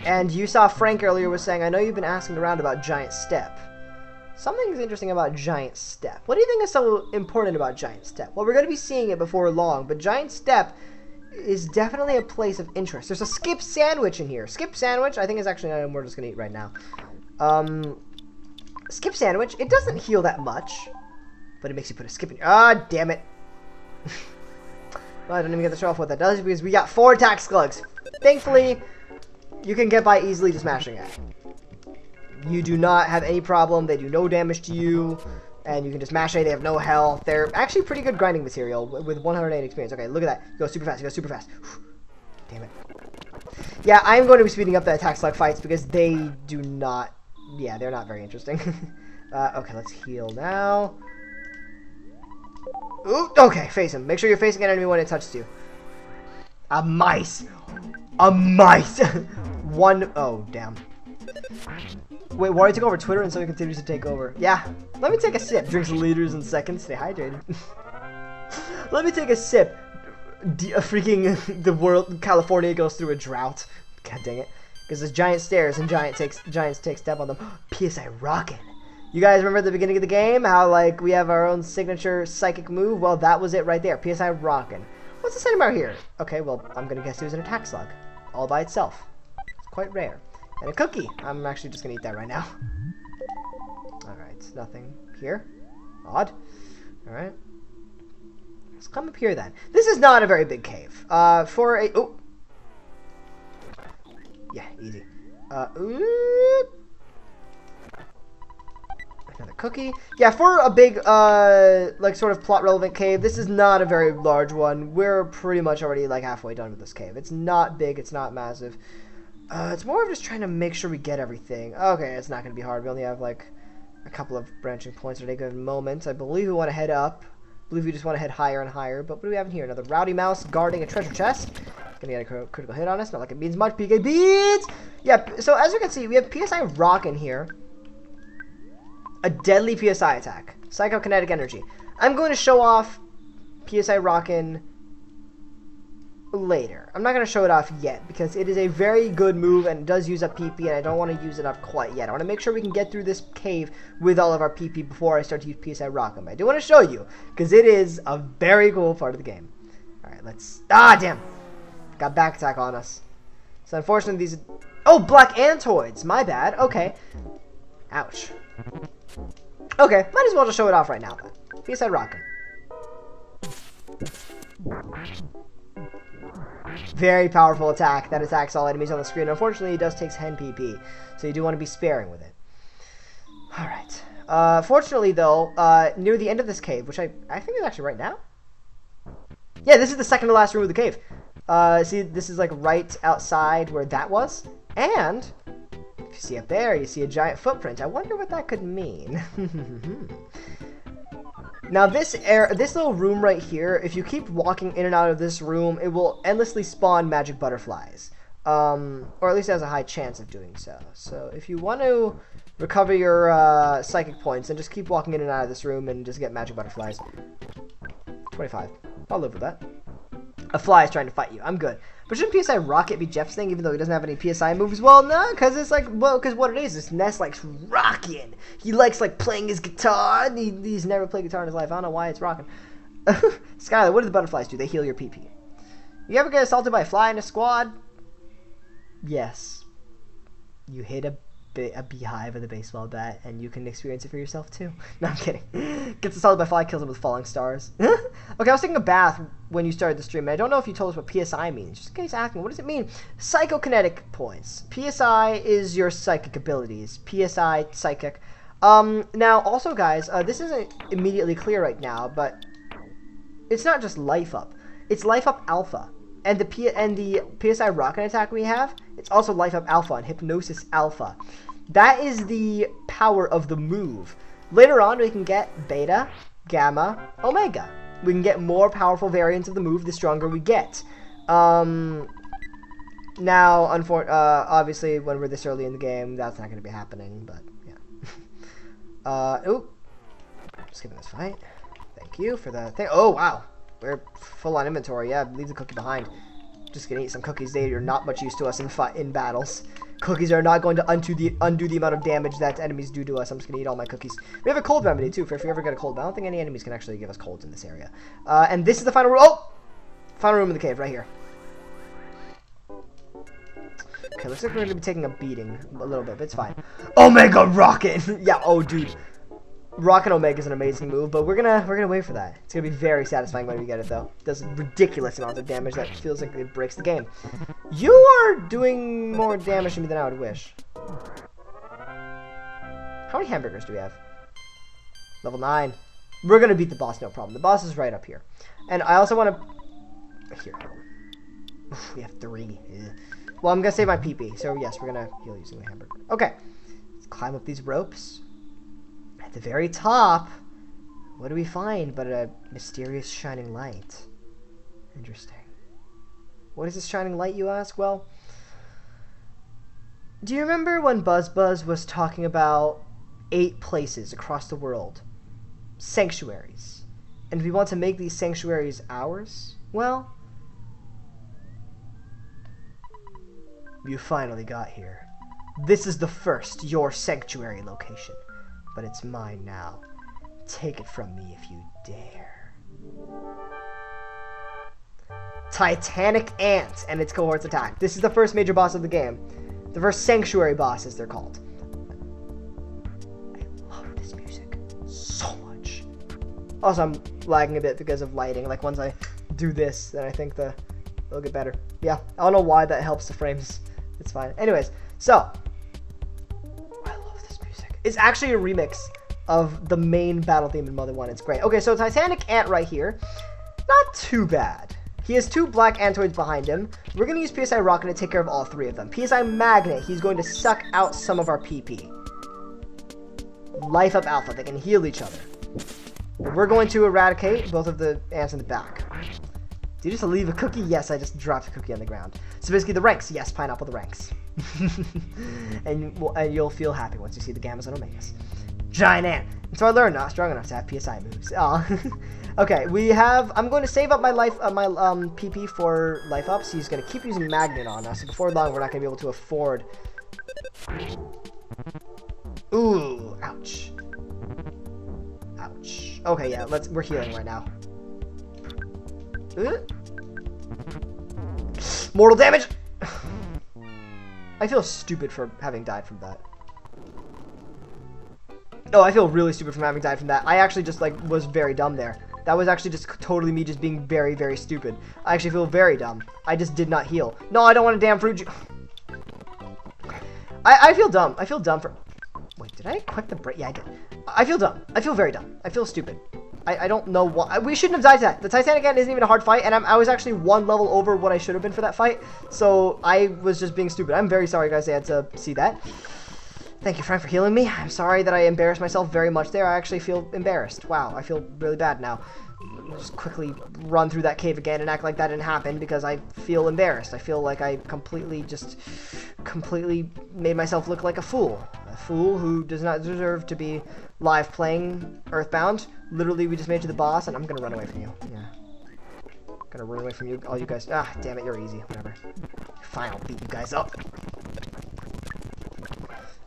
and you saw Frank earlier was saying, I know you've been asking around about Giant Step. Something's interesting about Giant Step. What do you think is so important about Giant Step? Well, we're going to be seeing it before long, but Giant Step is definitely a place of interest. There's a skip sandwich in here. Skip sandwich, I think, is actually an item we're just going to eat right now. Skip sandwich, it doesn't heal that much, but it makes you put a skip in your... Ah, damn it. Well, I don't even get to show off what that does, because we got 4 attack slugs. Thankfully, you can get by easily just smashing it. You do not have any problem. They do no damage to you. And you can just mash it. They have no health. They're actually pretty good grinding material with 108 experience. Okay, look at that. You go super fast. You go super fast. Damn it. Yeah, I'm going to be speeding up the attack slug fights because they do not... Yeah, they're not very interesting. Okay, let's heal now. Ooh, okay, face him. Make sure you're facing an enemy when it touches you. A mice. A mice. One... Oh, damn. Wait, Wario took over Twitter and so he continues to take over. Yeah. Let me take a sip. Drinks liters in seconds. Stay hydrated. Let me take a sip. Freaking the world, California goes through a drought. God dang it. Because there's giant stairs and giants take step on them. PSI rockin'. You guys remember at the beginning of the game how, like, we have our own signature psychic move? Well, that was it right there. PSI rockin'. What's the setting about here? Okay, well, I'm gonna guess it was an attack slug. All by itself. It's quite rare. And a cookie. I'm actually just gonna eat that right now. Alright, nothing here. Odd. Alright. Let's come up here then. This is not a very big cave. For a... Oh! Yeah, easy. I Another cookie. Yeah, for a big, like, sort of plot-relevant cave, this is not a very large one. We're pretty much already, like, halfway done with this cave. It's not big. It's not massive. It's more of just trying to make sure we get everything. Okay, it's not going to be hard. We only have, like, a couple of branching points at a given moment. I believe we want to head up. I believe we just want to head higher and higher. But what do we have in here? Another rowdy mouse guarding a treasure chest. Gonna get a critical hit on us. Not like it means much. PK beads! Yeah, so as you can see, we have PSI Rock in here. A deadly PSI attack. Psychokinetic energy. I'm going to show off PSI Rockin' later. I'm not going to show it off yet because it is a very good move and it does use up PP and I don't want to use it up quite yet. I want to make sure we can get through this cave with all of our PP before I start to use PSI Rockin'. But I do want to show you because it is a very cool part of the game. Alright, let's... Ah, damn! Got back attack on us. So unfortunately these... Oh, black Antoids! My bad. Okay. Ouch. Okay, might as well just show it off right now then. PSI Rockin'. Very powerful attack that attacks all enemies on the screen. Unfortunately, it does take 10 PP, so you do want to be sparing with it. Alright. Fortunately, though, near the end of this cave, which I think is actually right now. Yeah, this is the second to last room of the cave. See, this is like right outside where that was. And... if you see up there, you see a giant footprint. I wonder what that could mean. Now, this little room right here, if you keep walking in and out of this room, it will endlessly spawn magic butterflies. Or at least it has a high chance of doing so. So, if you want to recover your psychic points, then just keep walking in and out of this room and just get magic butterflies. 25. I'll live with that. A fly is trying to fight you. I'm good. But shouldn't PSI Rocket be Jeff's thing, even though he doesn't have any PSI moves? Well, no, because it's like, well, because what it is Ness likes rocking. He likes, like, playing his guitar. He's never played guitar in his life. I don't know why it's rocking. Skylar, what do the butterflies do? They heal your PP. You ever get assaulted by a fly in a squad? Yes. You hit a beehive with a baseball bat, and you can experience it for yourself, too. No, I'm kidding. Gets assaulted by a fly, kills him with falling stars. Okay, I was taking a bath when you started the stream, and I don't know if you told us what PSI means. Just in case asking, what does it mean? Psychokinetic points. PSI is your psychic abilities. PSI, psychic. Now, also, guys, this isn't immediately clear right now, but it's not just life up. It's life up alpha. And the PSI rocket attack we have, it's also life up alpha and hypnosis alpha. That is the power of the move. Later on, we can get beta, gamma, omega. We can get more powerful variants of the move the stronger we get. Now, obviously, when we're this early in the game, that's not going to be happening, but yeah. Oop. Skipping this fight. Thank you for the thing. Oh, wow. We're full on inventory. Yeah, leave the cookie behind. Just gonna eat some cookies. They are not much use to us in battles. Cookies are not going to undo the amount of damage that enemies do to us. I'm just gonna eat all my cookies. We have a cold remedy too, for if you ever get a cold. But I don't think any enemies can actually give us colds in this area. And this is the final room. Oh, final room in the cave right here. Okay, looks like we're gonna be taking a beating a little bit, but it's fine. Omega Rocket. Yeah. Oh, dude. Rocket Omega is an amazing move, but we're gonna wait for that. It's gonna be very satisfying when we get it, though. It does ridiculous amounts of damage that feels like it breaks the game. You are doing more damage to me than I would wish. How many hamburgers do we have? Level 9. We're gonna beat the boss, no problem. The boss is right up here, and I also want to. Here, oof, we have 3. Well, I'm gonna save my PP, so yes, we're gonna heal using the hamburger. Okay, let's climb up these ropes. At the very top, what do we find but a mysterious shining light? Interesting. What is this shining light, you ask? Well, do you remember when Buzz was talking about 8 places across the world? Sanctuaries. And we want to make these sanctuaries ours? Well, you finally got here. This is the first, your sanctuary location. But it's mine now. Take it from me if you dare. Titanic Ant and its cohorts attack. This is the first major boss of the game. The first sanctuary boss, as they're called. I love this music so much. Also, I'm lagging a bit because of lighting. Like, once I do this, then I think it'll get better. Yeah, I don't know why that helps the frames. It's fine. Anyways, so... it's actually a remix of the main battle theme in Mother 1. It's great. Okay, so Titanic Ant right here. Not too bad. He has 2 black Antoids behind him. We're going to use PSI Rocket to take care of all 3 of them. PSI Magnet, he's going to suck out some of our PP. Life Up Alpha, they can heal each other. We're going to eradicate both of the ants in the back. Did you just leave a cookie? Yes, I just dropped a cookie on the ground. So basically the ranks. Yes, Pineapple the ranks. and you'll feel happy once you see the Gammas and Omegas. Giant ant. And so I learned not strong enough to have PSI moves. Okay, we have... I'm going to save up my life, PP for life ups. He's going to keep using Magnet on us. So before long, we're not going to be able to afford... Ooh, ouch. Ouch. Okay, yeah, we're healing right now. Mortal damage! I feel stupid for having died from that. No, I feel really stupid from having died from that. I actually just, like, was very dumb there. That was actually just totally me just being very, very stupid. I actually feel very dumb. I just did not heal. No, I don't want a damn fruit juice. I feel dumb. I feel dumb for... Wait, did I equip the break? Yeah, I did. I feel dumb. I feel very dumb. I feel stupid. I don't know why. We shouldn't have died to that. The Titanic Ant isn't even a hard fight, and I was actually 1 level over what I should have been for that fight. So I was just being stupid. I'm very sorry, guys. I had to see that. Thank you, Frank, for healing me. I'm sorry that I embarrassed myself very much there. I actually feel embarrassed. Wow, I feel really bad now. Just quickly run through that cave again and act like that didn't happen because I feel embarrassed. I feel like I completely made myself look like a fool. A fool who does not deserve to be live playing Earthbound. Literally, we just made you the boss, and I'm gonna run away from you. Yeah. Gonna run away from you, all you guys. Ah, damn it, you're easy. Whatever. Fine, I'll beat you guys up.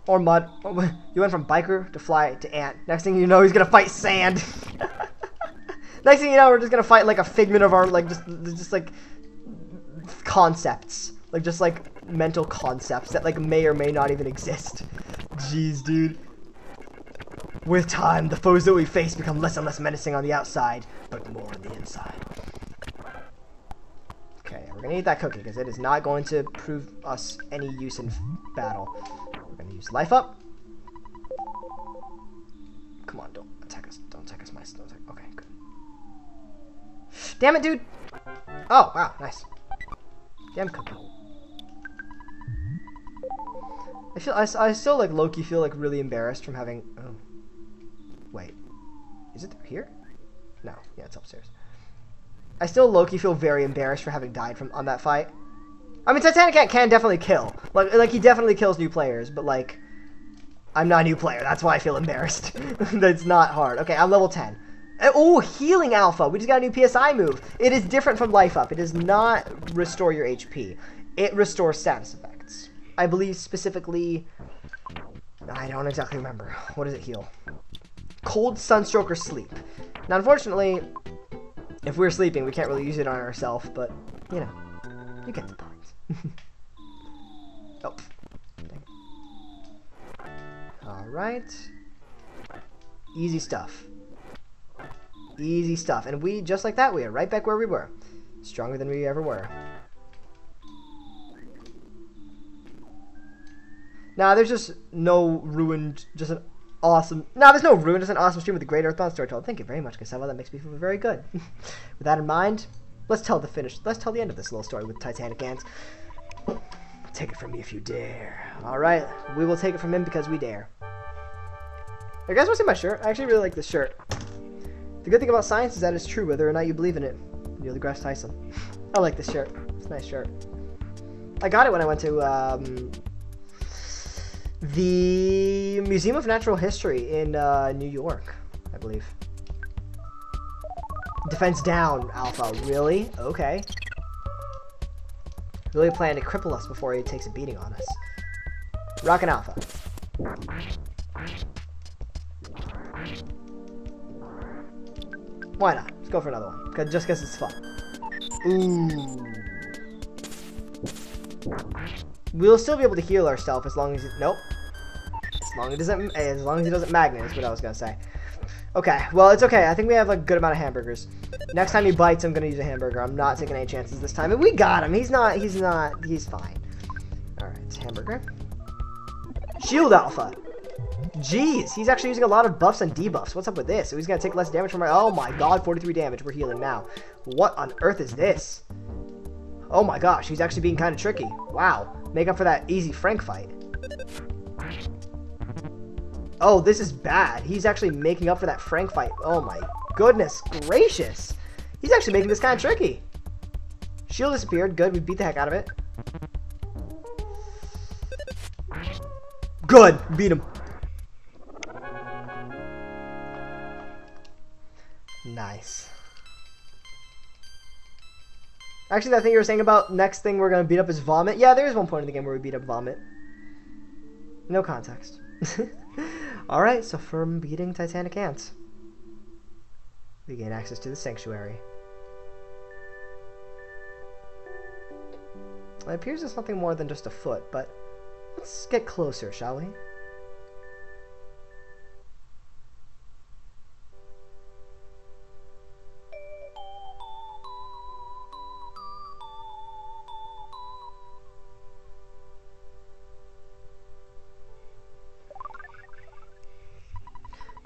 Or mud. You went from biker to fly to ant. Next thing you know, he's gonna fight sand. Next thing you know, we're just gonna fight like a figment of our like just like concepts, like just like mental concepts that like may or may not even exist. Jeez, dude. With time, the foes that we face become less and less menacing on the outside, but more on the inside. Okay, we're gonna eat that cookie because it is not going to prove us any use in battle. We're gonna use life up. Come on, don't attack us. Don't attack us, my don't attack. Okay, good. Damn it, dude! Oh, wow, nice. Damn cookie. I still like low-key feel like really embarrassed from having. Oh, wait, is it through here? No, yeah, it's upstairs. I still low-key feel very embarrassed for having died on that fight. I mean, Titanic Ant can definitely kill. Like he definitely kills new players, but like, I'm not a new player. That's why I feel embarrassed. That's not hard. Okay, I'm level 10. Oh, Healing Alpha. We just got a new PSI move. It is different from Life Up. It does not restore your HP. It restores status effects. I believe specifically... I don't exactly remember. What does it heal? Cold, Sunstroke, or Sleep. Now, unfortunately, if we're sleeping, we can't really use it on ourselves, but, you know, you get the point. Oh. Dang. Alright. Easy stuff. Easy stuff. And we, just like that, we are right back where we were. Stronger than we ever were. Nah, there's just no ruined, just an awesome... Nah, there's no ruin, just an awesome stream with a great Earthbound story told. Thank you very much, Casella. That makes me feel very good. With that in mind, let's tell the end of this little story with Titanic Ants. Take it from me if you dare. Alright, we will take it from him because we dare. You guys want to see my shirt? I actually really like this shirt. The good thing about science is that it's true, whether or not you believe in it. Neil deGrasse Tyson. I like this shirt. It's a nice shirt. I got it when I went to the Museum of Natural History in New York, I believe. Defense down, Alpha. Really? Okay. Really planning to cripple us before he takes a beating on us. Rockin' Alpha. Why not? Let's go for another one. Just because it's fun. Ooh. We'll still be able to heal ourselves as long as it... Nope. As long as he doesn't magnet is what I was going to say. Okay. Well, it's okay. I think we have a good amount of hamburgers. Next time he bites, I'm going to use a hamburger. I'm not taking any chances this time. And we got him. He's fine. Alright, hamburger. Shield Alpha. Jeez, he's actually using a lot of buffs and debuffs. What's up with this? So he's gonna take less damage from my... Oh my god, 43 damage. We're healing now. What on earth is this? Oh my gosh, he's actually being kind of tricky. Wow. Make up for that easy Frank fight. Oh, this is bad. He's actually making up for that Frank fight. Oh my goodness gracious. He's actually making this kind of tricky. Shield disappeared. Good, we beat the heck out of it. Good, beat him. Nice. Actually, that thing you were saying about next thing we're going to beat up is Vomit. Yeah, there is one point in the game where we beat up Vomit. No context. Alright, so from beating Titanic Ants, we gain access to the Sanctuary. It appears it's nothing more than just a foot, but let's get closer, shall we?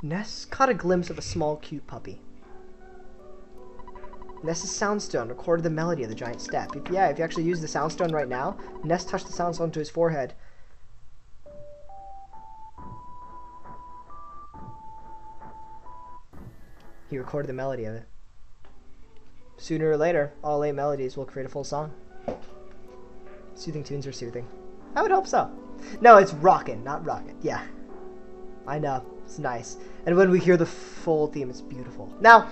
Ness caught a glimpse of a small, cute puppy. Ness's soundstone recorded the melody of the giant step. If you actually use the soundstone right now, Ness touched the soundstone to his forehead. He recorded the melody of it. Sooner or later, all 8 melodies will create a full song. Soothing tunes are soothing. I would hope so. No, it's rockin', not rocket. Yeah. I know. It's nice. And when we hear the full theme, it's beautiful. Now,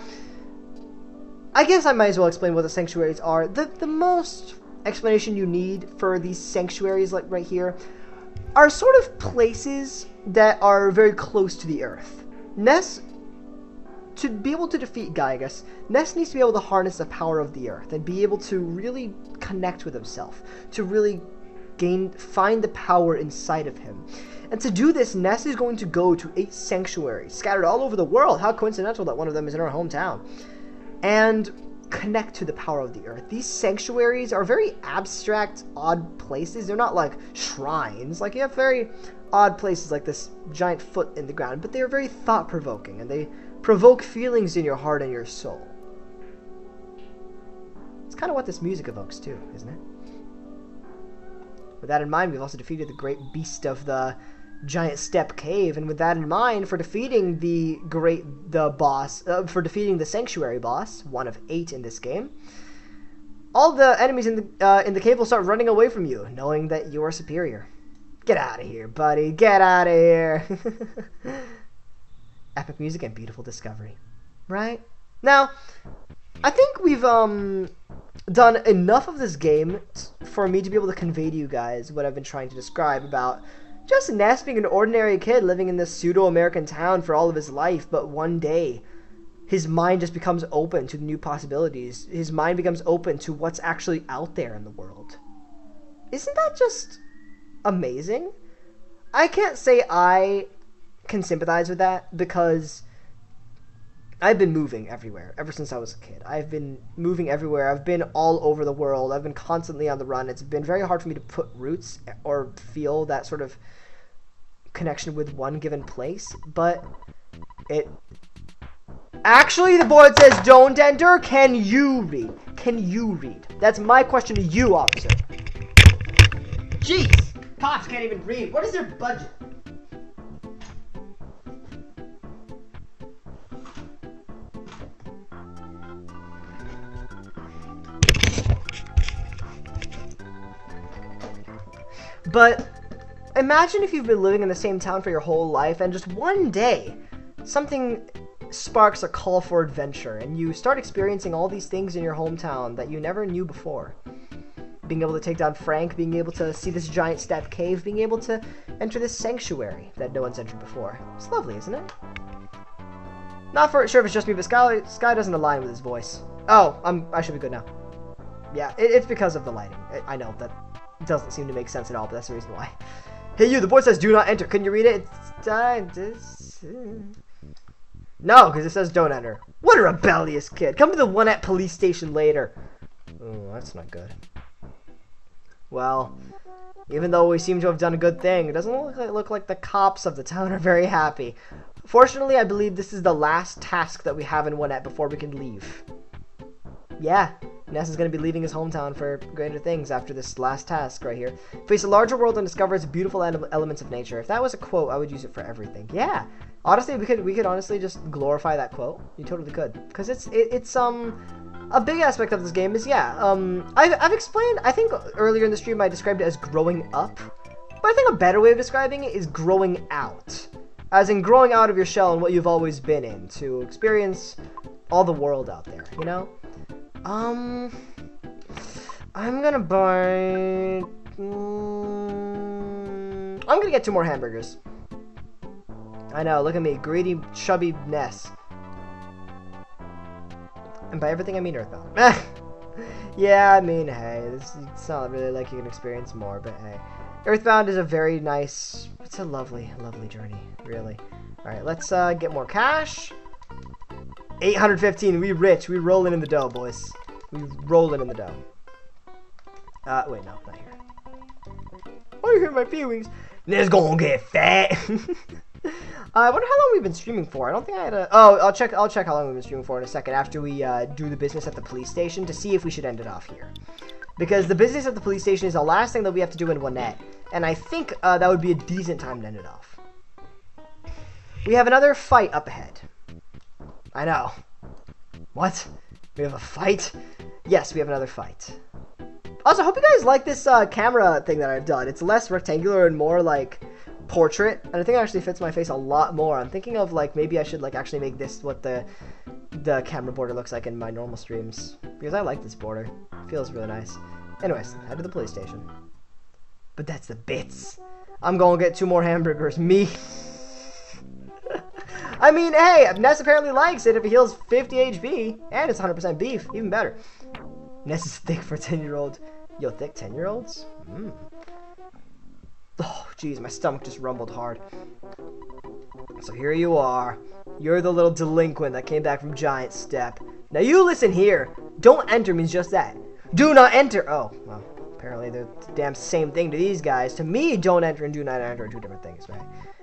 I guess I might as well explain what the sanctuaries are. The most explanation you need for these sanctuaries, like right here, are sort of places that are very close to the earth. Ness, to be able to defeat Gygas, Ness needs to be able to harness the power of the earth and be able to really connect with himself, to really find the power inside of him. And to do this, Ness is going to go to 8 sanctuaries scattered all over the world. How coincidental that one of them is in our hometown. And connect to the power of the earth. These sanctuaries are very abstract, odd places. They're not like shrines. Like, you have very odd places like this giant foot in the ground, but they are very thought-provoking, and they provoke feelings in your heart and your soul. It's kind of what this music evokes too, isn't it? With that in mind, we've also defeated the great beast of the giant step cave, and with that in mind, for defeating the sanctuary boss, one of 8 in this game, all the enemies in the cave will start running away from you, knowing that you are superior. Get out of here, buddy. Get out of here. Epic music and beautiful discovery, right? Now, I think we've done enough of this game for me to be able to convey to you guys what I've been trying to describe about just Ness being an ordinary kid living in this pseudo-American town for all of his life, but one day his mind just becomes open to new possibilities. His mind becomes open to what's actually out there in the world. Isn't that just amazing? I can't say I can sympathize with that because I've been moving everywhere ever since I was a kid. I've been moving everywhere. I've been all over the world. I've been constantly on the run. It's been very hard for me to put roots or feel that sort of connection with one given place, but it... Actually, the board says don't enter. Can you read? Can you read? That's my question to you, officer. Jeez! Cops can't even read. What is their budget? But imagine if you've been living in the same town for your whole life and just one day something sparks a call for adventure and you start experiencing all these things in your hometown that you never knew before. Being able to take down Frank, being able to see this giant step cave, being able to enter this sanctuary that no one's entered before. It's lovely, isn't it? Not for sure if it's just me, but Sky doesn't align with his voice. Oh, I should be good now. Yeah, it's because of the lighting. I know that doesn't seem to make sense at all, but that's the reason why. Hey you, the board says do not enter. Couldn't you read it? No, because it says don't enter. What a rebellious kid. Come to the Onett police station later. Oh, that's not good. Well, Even though we seem to have done a good thing, it doesn't look like the cops of the town are very happy. Fortunately, I believe this is the last task that we have in Onett before we can leave. Yeah, Ness is going to be leaving his hometown for greater things after this last task right here. Face a larger world and discover its beautiful elements of nature. If that was a quote, I would use it for everything. Yeah, honestly, we could honestly just glorify that quote. You totally could, because it's a big aspect of this game is, yeah, I've explained, I think earlier in the stream I described it as growing up, but I think a better way of describing it is growing out. As in growing out of your shell and what you've always been in, to experience all the world out there, you know? I'm gonna buy... I'm gonna get 2 more hamburgers. I know, look at me, greedy, chubby Ness. And by everything I mean Earthbound. Yeah, I mean, hey, it's not really like you can experience more, but hey. Earthbound is a very nice, it's a lovely, lovely journey, really. Alright, let's get more cash. 815, we rich, we rolling in the dough, boys. We rolling in the dough. Wait, no, not here. Oh, you hurt my feelings. This gonna get fat. I wonder how long we've been streaming for. I don't think I had a... Oh, I'll check how long we've been streaming for in a second after we do the business at the police station to see if we should end it off here. Because the business at the police station is the last thing that we have to do in Onett. And I think that would be a decent time to end it off. We have another fight up ahead. I know. What? We have a fight? Yes, we have another fight. Also, I hope you guys like this camera thing that I've done. It's less rectangular and more like portrait, and I think it actually fits my face a lot more. I'm thinking of like maybe I should like actually make this what the camera border looks like in my normal streams, because I like this border. It feels really nice. Anyways, head to the police station. But that's the bits. I'm gonna get 2 more hamburgers. Me. I mean, hey, Ness apparently likes it if it heals 50 HP, and it's 100% beef, even better. Ness is thick for a 10-year-old. Yo, thick 10-year-olds? Mmm. Oh, jeez, my stomach just rumbled hard. So here you are. You're the little delinquent that came back from Giant Step. Now you listen here. Don't enter means just that. Do not enter. Oh, well, apparently they're the damn same thing to these guys. To me, don't enter and do not enter are 2 different things, right?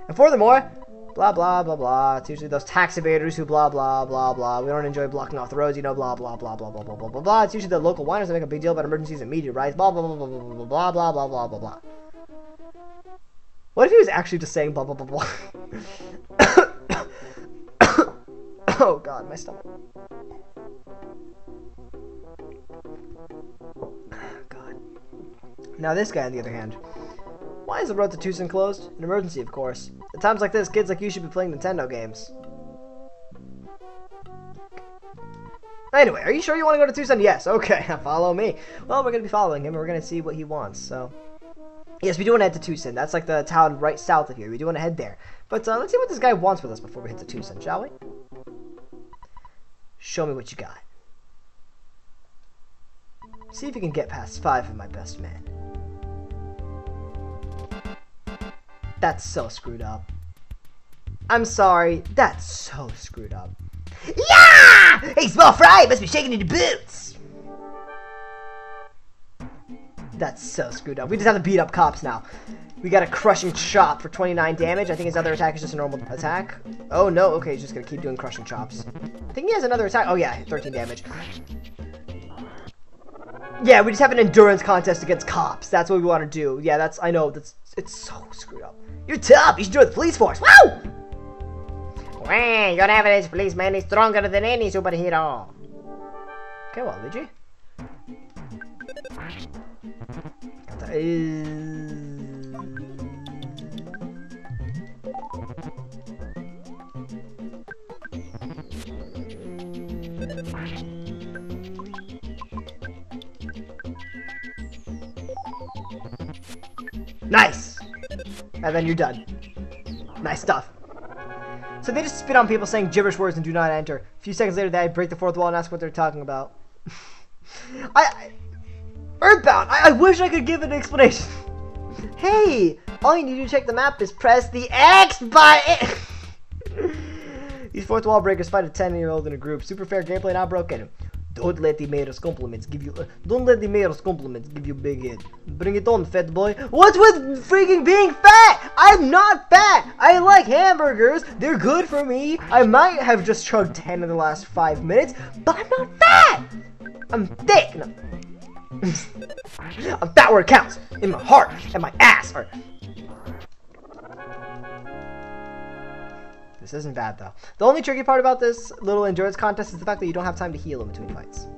And furthermore, blah, blah, blah, blah. It's usually those tax evaders who blah, blah, blah, blah. We don't enjoy blocking off the roads, you know, blah, blah, blah, blah, blah, blah, blah, blah, blah. It's usually the local whiners that make a big deal about emergencies and meteorites, blah, blah, blah, blah, blah, blah, blah, blah, blah, blah, blah, blah. What if he was actually just saying blah, blah, blah, blah? Oh, God, my stomach. God. Now this guy, on the other hand. Why is the road to Tucson closed? An emergency, of course. At times like this, kids like you should be playing Nintendo games. Anyway, are you sure you want to go to Tucson? Yes, okay, follow me. Well, we're going to be following him, and we're going to see what he wants, so... Yes, we do want to head to Tucson. That's like the town right south of here. We do want to head there. But let's see what this guy wants with us before we hit to Tucson, shall we? Show me what you got. See if you can get past 5 of my best men. That's so screwed up. I'm sorry. That's so screwed up. Yeah! Hey, small fry, must be shaking in your boots. That's so screwed up. We just have to beat up cops now. We got a crushing chop for 29 damage. I think his other attack is just a normal attack. Oh, no. Okay, he's just going to keep doing crushing chops. I think he has another attack. Oh, yeah, 13 damage. Yeah, we just have an endurance contest against cops. That's what we want to do. Yeah, that's... I know. It's so screwed up. You're tough. You should join the police force. Woo! Wow, your average policeman is stronger than any superhero. Okay, well, Luigi. Nice! And then you're done. Nice stuff. So they just spit on people saying gibberish words and do not enter. A few seconds later, they break the 4th wall and ask what they're talking about. Earthbound! I wish I could give an explanation. Hey! All you need to do to check the map is press the X button! These 4th wall breakers fight a 10-year-old in a group. Super fair gameplay, not broken. Don't let the mayor's compliments give you. Don't let the mayor's compliments give you big head. Bring it on, fat boy. What's with freaking being fat? I'm not fat. I like hamburgers. They're good for me. I might have just chugged 10 in the last 5 minutes, but I'm not fat. I'm thick. No. I'm fat where it counts. In my heart and my ass. Or... This isn't bad though. The only tricky part about this little endurance contest is the fact that you don't have time to heal in between fights.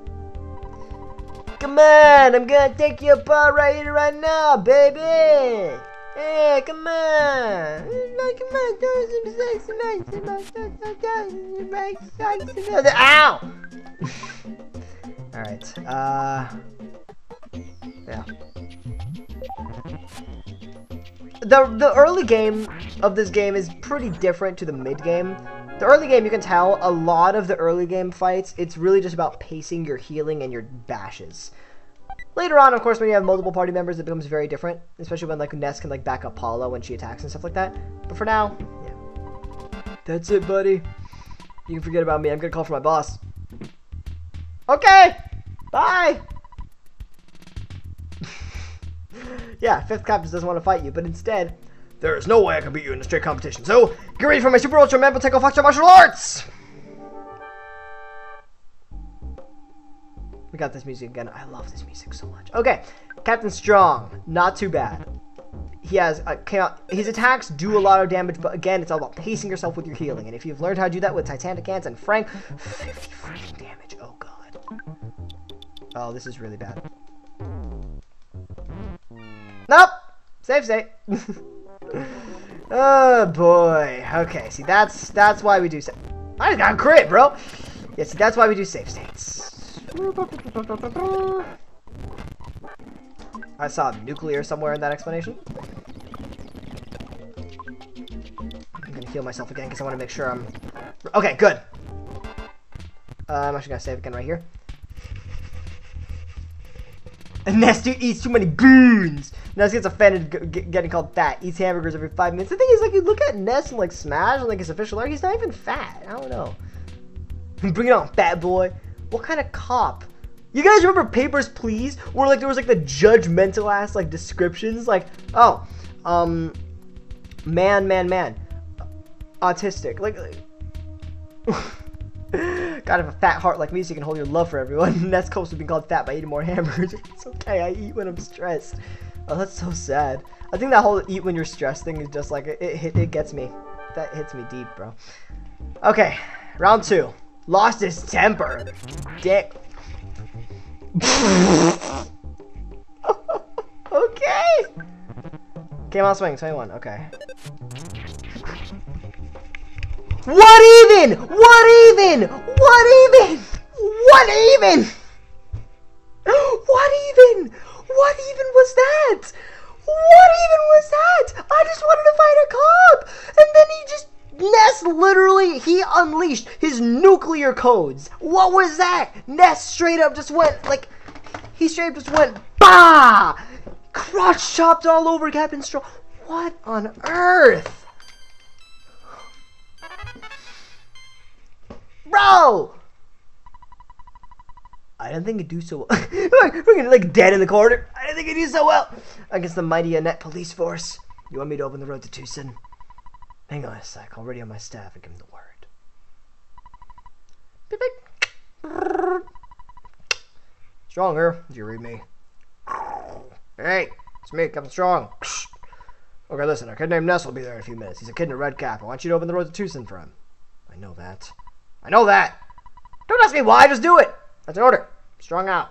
Come on, I'm gonna take you apart right here, right now, baby. Hey, come on. Come on, ow! Alright, yeah. The early game of this game is pretty different to the mid game. The early game, you can tell, a lot of the early game fights, it's really just about pacing your healing and your bashes. Later on, of course, when you have multiple party members, it becomes very different, especially when like Ness can like back up Paula when she attacks and stuff like that. But for now, yeah. That's it, buddy. You can forget about me. I'm gonna call for my boss. Okay. Bye. Yeah, 5th Captain doesn't want to fight you, but instead, there is no way I can beat you in a straight competition. So, get ready for my Super Ultra Mental Tackle Fox Martial Arts! We got this music again. I love this music so much. Okay, Captain Strong, not too bad. He has his attacks do a lot of damage, but again, it's all about pacing yourself with your healing. And if you've learned how to do that with Titanic Ants and Frank, 50 freaking damage. Oh god. Oh, this is really bad. Nope! Save state. Oh boy. Okay, see that's why we do save. I just got a crit, bro! Yeah, see that's why we do save states. I saw nuclear somewhere in that explanation. I'm gonna heal myself again because I want to make sure I'm... Okay, good. I'm actually gonna save again right here. And Ness eats too many goons. Ness gets offended getting called fat. Eats hamburgers every 5 minutes. The thing is, like, you look at Ness and like Smash and like his official art, he's not even fat. I don't know. Bring it on, fat boy. What kind of cop? You guys remember Papers, Please? Where like there was like the judgmental ass like descriptions, like, oh, man, autistic, like. God, if a fat heart like me, so you can hold your love for everyone. Ness copes with being called fat by eating more hamburgers. It's okay, I eat when I'm stressed. Oh, that's so sad. I think that whole eat when you're stressed thing is just like, it gets me. That hits me deep, bro. Okay, round 2. Lost his temper. Dick. Okay. Came on swing, 21, okay. What even? What even? What even? What even? What even? What even was that? What even was that? I just wanted to fight a cop, and then he just Ness literally he unleashed his nuclear codes. What was that? Ness straight up just went like he straight up just went bah! Crotch chopped all over Captain Strong. What on earth? Bro! I didn't think it'd do so well. We're gonna like dead in the corner. I didn't think it'd do so well against the mighty Onett police force. You want me to open the road to Tucson? Hang on a sec. I'll radio my staff and give them the word. Beep, beep. Stronger. Did you read me? Hey, it's me, Captain Strong. Okay, listen. Our kid named Ness will be there in a few minutes. He's a kid in a red cap. I want you to open the road to Tucson for him. I know that. I know that. Don't ask me why, just do it. That's an order. Strong out.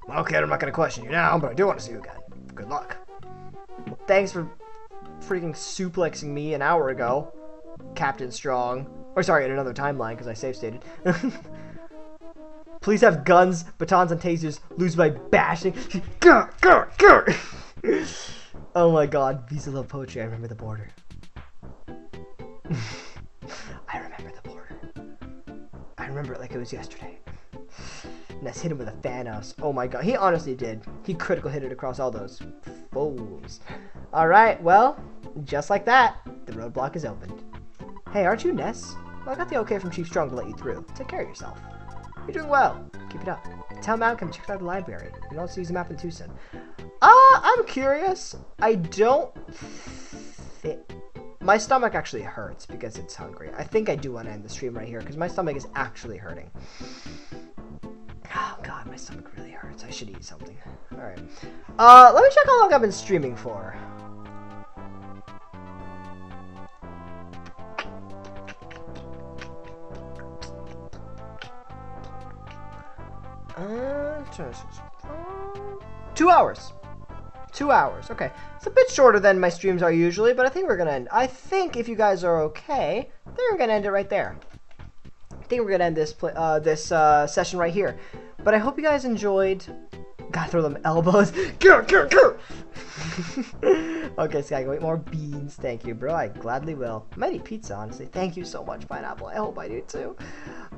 Okay, I'm not going to question you now, but I do want to see you again. Good luck. Well, thanks for freaking suplexing me an hour ago, Captain Strong. Or sorry, in another timeline, because I save stated. Please have guns, batons, and tasers. Lose by bashing. Oh my god, Visa love poetry. I remember the border. I remember the border. I remember it like it was yesterday. Ness hit him with a Thanos. Oh my god, he honestly did. He critical hit it across all those fools. Alright, well, just like that, the roadblock is opened. Hey, aren't you Ness? Well, I got the okay from Chief Strong to let you through. Take care of yourself. You're doing well. Keep it up. Tell Malcolm to check out the library. You can also use the map in Tucson. I'm curious. I don't think... My stomach actually hurts because it's hungry. I think I do want to end the stream right here because my stomach is actually hurting. Oh god, my stomach really hurts. I should eat something. Alright. Let me check how long I've been streaming for. Uh, 2 hours. 2 hours. Okay. It's a bit shorter than my streams are usually, but I think we're gonna end. I think if you guys are okay, I think we're gonna end it right there. I think we're gonna end this session right here. But I hope you guys enjoyed. Gotta throw them elbows. Okay, Sky, go eat more beans. Thank you, bro. I gladly will. I might eat pizza, honestly. Thank you so much, Pineapple. I hope I do too.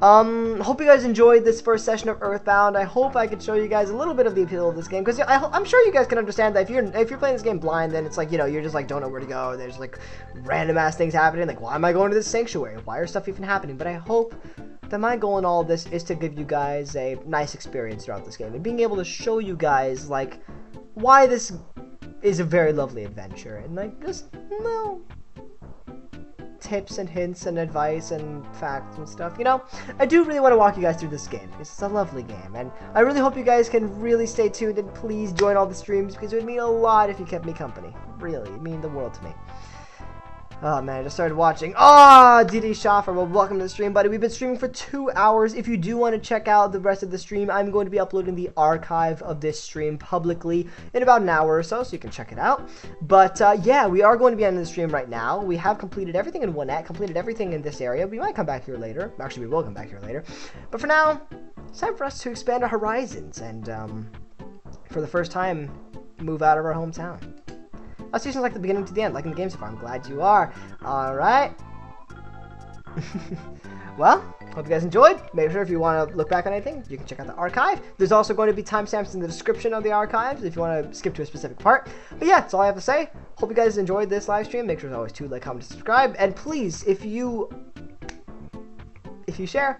Hope you guys enjoyed this first session of Earthbound. I hope I could show you guys a little bit of the appeal of this game, because I'm sure you guys can understand that if you're playing this game blind, then it's like, you know, you're just like don't know where to go. There's like random ass things happening. Like, why am I going to this sanctuary? Why are stuff even happening? But I hope that my goal in all of this is to give you guys a nice experience throughout this game and being able to show you guys like why this is a very lovely adventure and like just tips and hints and advice and facts and stuff. You know, I do really want to walk you guys through this game because it's a lovely game, and I really hope you guys can really stay tuned and please join all the streams because it would mean a lot if you kept me company. Really, it would mean the world to me. Oh man, I just started watching. Ah, DD Schaffer, well, welcome to the stream, buddy. We've been streaming for 2 hours. If you do want to check out the rest of the stream, I'm going to be uploading the archive of this stream publicly in about an hour or so you can check it out. But yeah, we are going to be ending the stream right now. We have completed everything in Onett, completed everything in this area. We might come back here later. Actually, we will come back here later. But for now, it's time for us to expand our horizons and, for the first time, move out of our hometown. I'll see you like the beginning to the end, like in the game so far. I'm glad you are. Alright. Well, hope you guys enjoyed. Make sure if you want to look back on anything, you can check out the archive. There's also going to be timestamps in the description of the archives if you want to skip to a specific part. But yeah, that's all I have to say. Hope you guys enjoyed this live stream. Make sure as always to like, comment, subscribe. And please, if you share,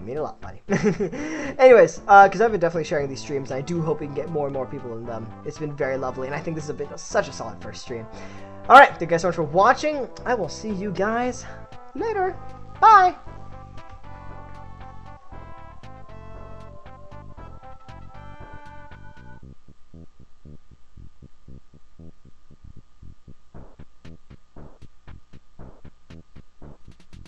mean a lot, buddy. Anyways, because I've been definitely sharing these streams, and I do hope we can get more and more people in them. It's been very lovely, and I think this has been such a solid first stream. Alright, thank you guys so much for watching. I will see you guys later. Bye!